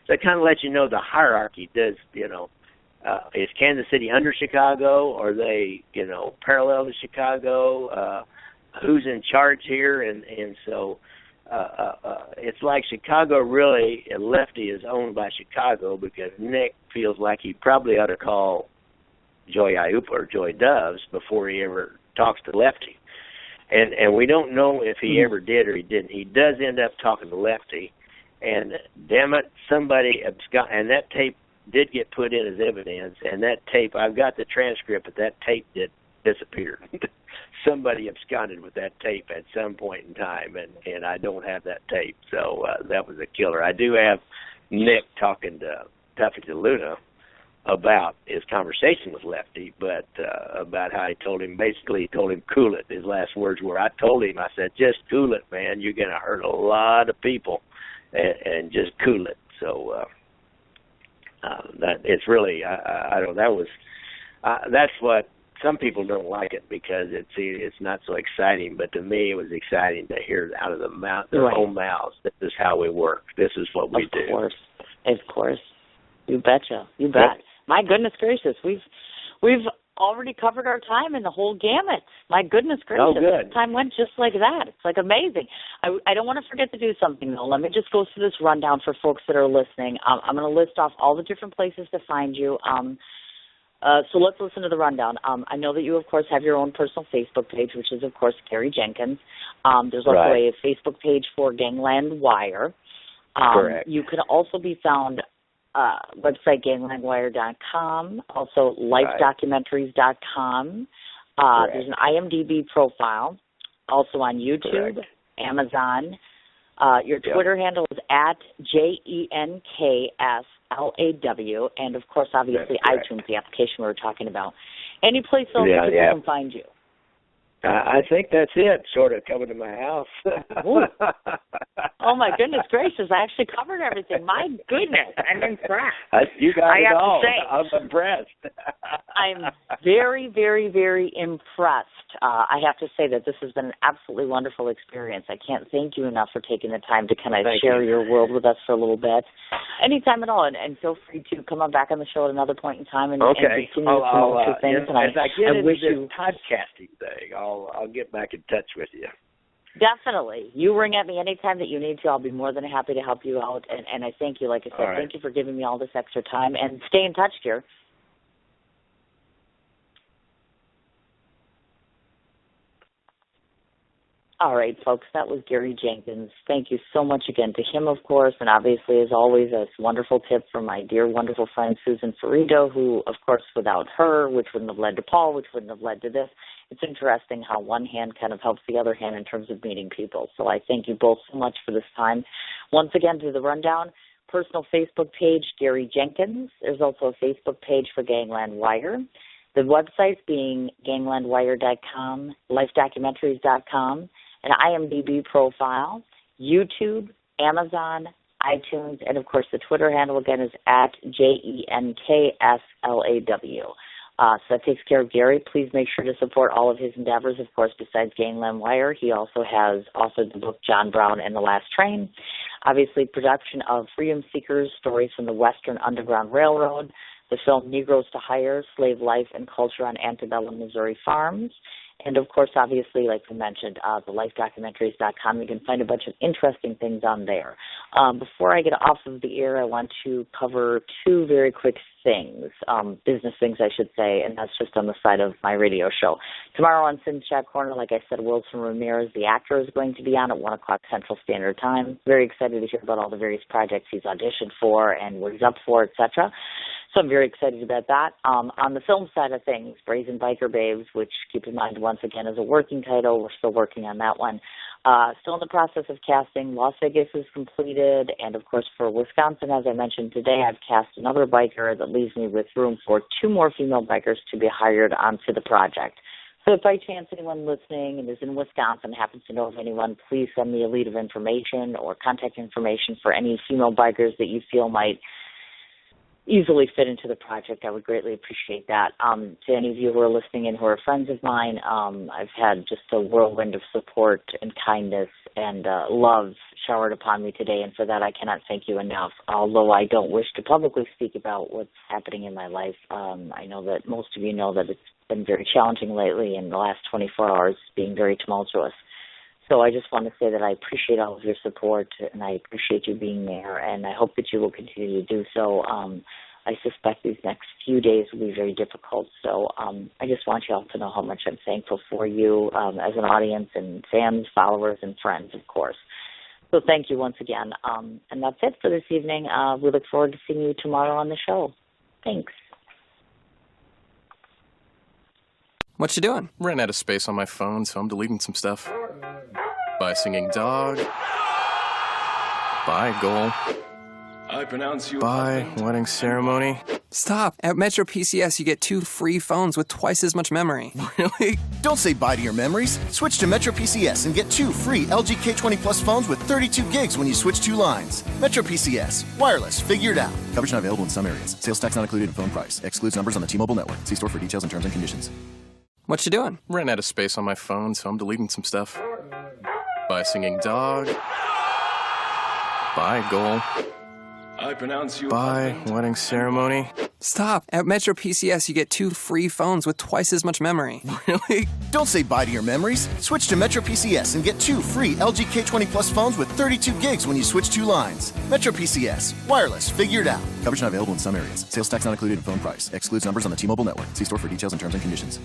so it kind of lets you know the hierarchy. Does, is Kansas City under Chicago? Or are they, parallel to Chicago? Who's in charge here? And so it's like Chicago really, Lefty is owned by Chicago, because Nick feels like he probably ought to call Joey Iupa or Joey Doves before he ever talks to Lefty. And we don't know if he ever did or he didn't. He does end up talking to Lefty, and damn it, somebody and that tape did get put in as evidence, and that tape, I've got the transcript, but that tape did disappear. Somebody absconded with that tape at some point in time, and I don't have that tape, so that was a killer. I do have Nick talking to Tuffy DeLuna about his conversation with Lefty, but about how he told him, cool it. His last words were, I told him, I said, just cool it, man. You're going to hurt a lot of people, and just cool it. So that it's really, I don't know, that's what, some people don't like it because it's not so exciting, but to me it was exciting to hear out of their own mouths, this is how we work. This is what we do. Of course. You betcha. You bet. My goodness gracious, we've already covered our time in the whole gamut. My goodness gracious. Oh, good. Time went just like that. It's like amazing. I don't want to forget to do something, though. Let me just go through this rundown for folks that are listening. I'm going to list off all the different places to find you. So let's listen to the rundown. I know that you, of course, have your own personal Facebook page, which is, of course, Gary Jenkins. There's also a Facebook page for Gangland Wire. Correct. You can also be found website ganglandwire.com, also lifedocumentaries.com. There's an IMDb profile, also on YouTube, Correct. Amazon. Your Twitter handle is at JENKSLAW, and of course, obviously, iTunes, the application we were talking about. Any place else that people can find you? I think that's it, sort of coming to my house. Oh, my goodness gracious. I actually covered everything. My goodness. I'm impressed. You got it all. To say, I'm impressed. I'm very, very, very impressed. I have to say that this has been an absolutely wonderful experience. I can't thank you enough for taking the time to kind of share your world with us for a little bit. Anytime at all, and feel free to come on back on the show at another point in time and continue to promote your things. As I get into this podcasting thing, I'll get back in touch with you. Definitely. You ring at me anytime that you need to. I'll be more than happy to help you out. And I thank you. Like I said, thank you for giving me all this extra time. And stay in touch, dear. All right, folks, that was Gary Jenkins. Thank you so much again to him, of course, and obviously, as always, a wonderful tip from my dear, wonderful friend Susan Ferrito, who, of course, without her, which wouldn't have led to Paul, which wouldn't have led to this. It's interesting how one hand kind of helps the other hand in terms of meeting people. So I thank you both so much for this time. Once again, to the rundown, personal Facebook page, Gary Jenkins. There's also a Facebook page for Gangland Wire. The websites being ganglandwire.com, lifedocumentaries.com, an IMDb profile, YouTube, Amazon, iTunes, and, of course, the Twitter handle, again, is at JENKSLAW. So that takes care of Gary. Please make sure to support all of his endeavors. Of course, besides Gangland Wire, he also has authored the book John Brown and the Last Train. Obviously, production of Freedom Seekers, Stories from the Western Underground Railroad, the film Negros to Hire, Slave Life and Culture on Antebellum Missouri Farms. And, of course, obviously, like we mentioned, the lifedocumentaries.com. You can find a bunch of interesting things on there. Before I get off of the air, I want to cover two very quick things, business things, I should say, and that's just on the side of my radio show. Tomorrow on Sin's Chat Corner, like I said, Wilson Ramirez, the actor, is going to be on at 1 o'clock Central Standard Time. Very excited to hear about all the various projects he's auditioned for and what he's up for, etc. So I'm very excited about that. On the film side of things, Brazen Biker Babes, which, keep in mind, once again, is a working title. We're still working on that one. Still in the process of casting. Las Vegas is completed. And, of course, for Wisconsin, as I mentioned today, I've cast another biker that leaves me with room for 2 more female bikers to be hired onto the project. So if by chance anyone listening and is in Wisconsin happens to know of anyone, please send me a lead of information or contact information for any female bikers that you feel might easily fit into the project, I would greatly appreciate that. To any of you who are listening in who are friends of mine, I've had just a whirlwind of support and kindness and love showered upon me today, and for that I cannot thank you enough. Although I don't wish to publicly speak about what's happening in my life, I know that most of you know that it's been very challenging lately, and the last 24 hours being very tumultuous. So I just want to say that I appreciate all of your support, and I appreciate you being there, and I hope that you will continue to do so. I suspect these next few days will be very difficult, so I just want you all to know how much I'm thankful for you as an audience and fans, followers, and friends, of course. So thank you once again, and that's it for this evening. We look forward to seeing you tomorrow on the show. Thanks. What you doing? Ran out of space on my phone, so I'm deleting some stuff. Bye, singing dog. Bye, goal. I pronounce you. Bye, wedding ceremony. Stop! At Metro PCS, you get 2 free phones with twice as much memory. Really? Don't say bye to your memories. Switch to Metro PCS and get 2 free LG K20 Plus phones with 32 gigs when you switch 2 lines. Metro PCS. Wireless. Figured out. Coverage not available in some areas. Sales tax not included in phone price. Excludes numbers on the T-Mobile network. See store for details and terms and conditions. What you doing? Ran out of space on my phone, so I'm deleting some stuff. Bye, singing dog. Bye, goal. I pronounce you. Bye, wedding ceremony. Stop! At Metro PCS, you get 2 free phones with twice as much memory. Really? Don't say bye to your memories. Switch to Metro PCS and get 2 free LG K20 Plus phones with 32 gigs when you switch 2 lines. Metro PCS. Wireless. Figured out. Coverage not available in some areas. Sales tax not included in phone price. Excludes numbers on the T-Mobile network. See store for details and terms and conditions.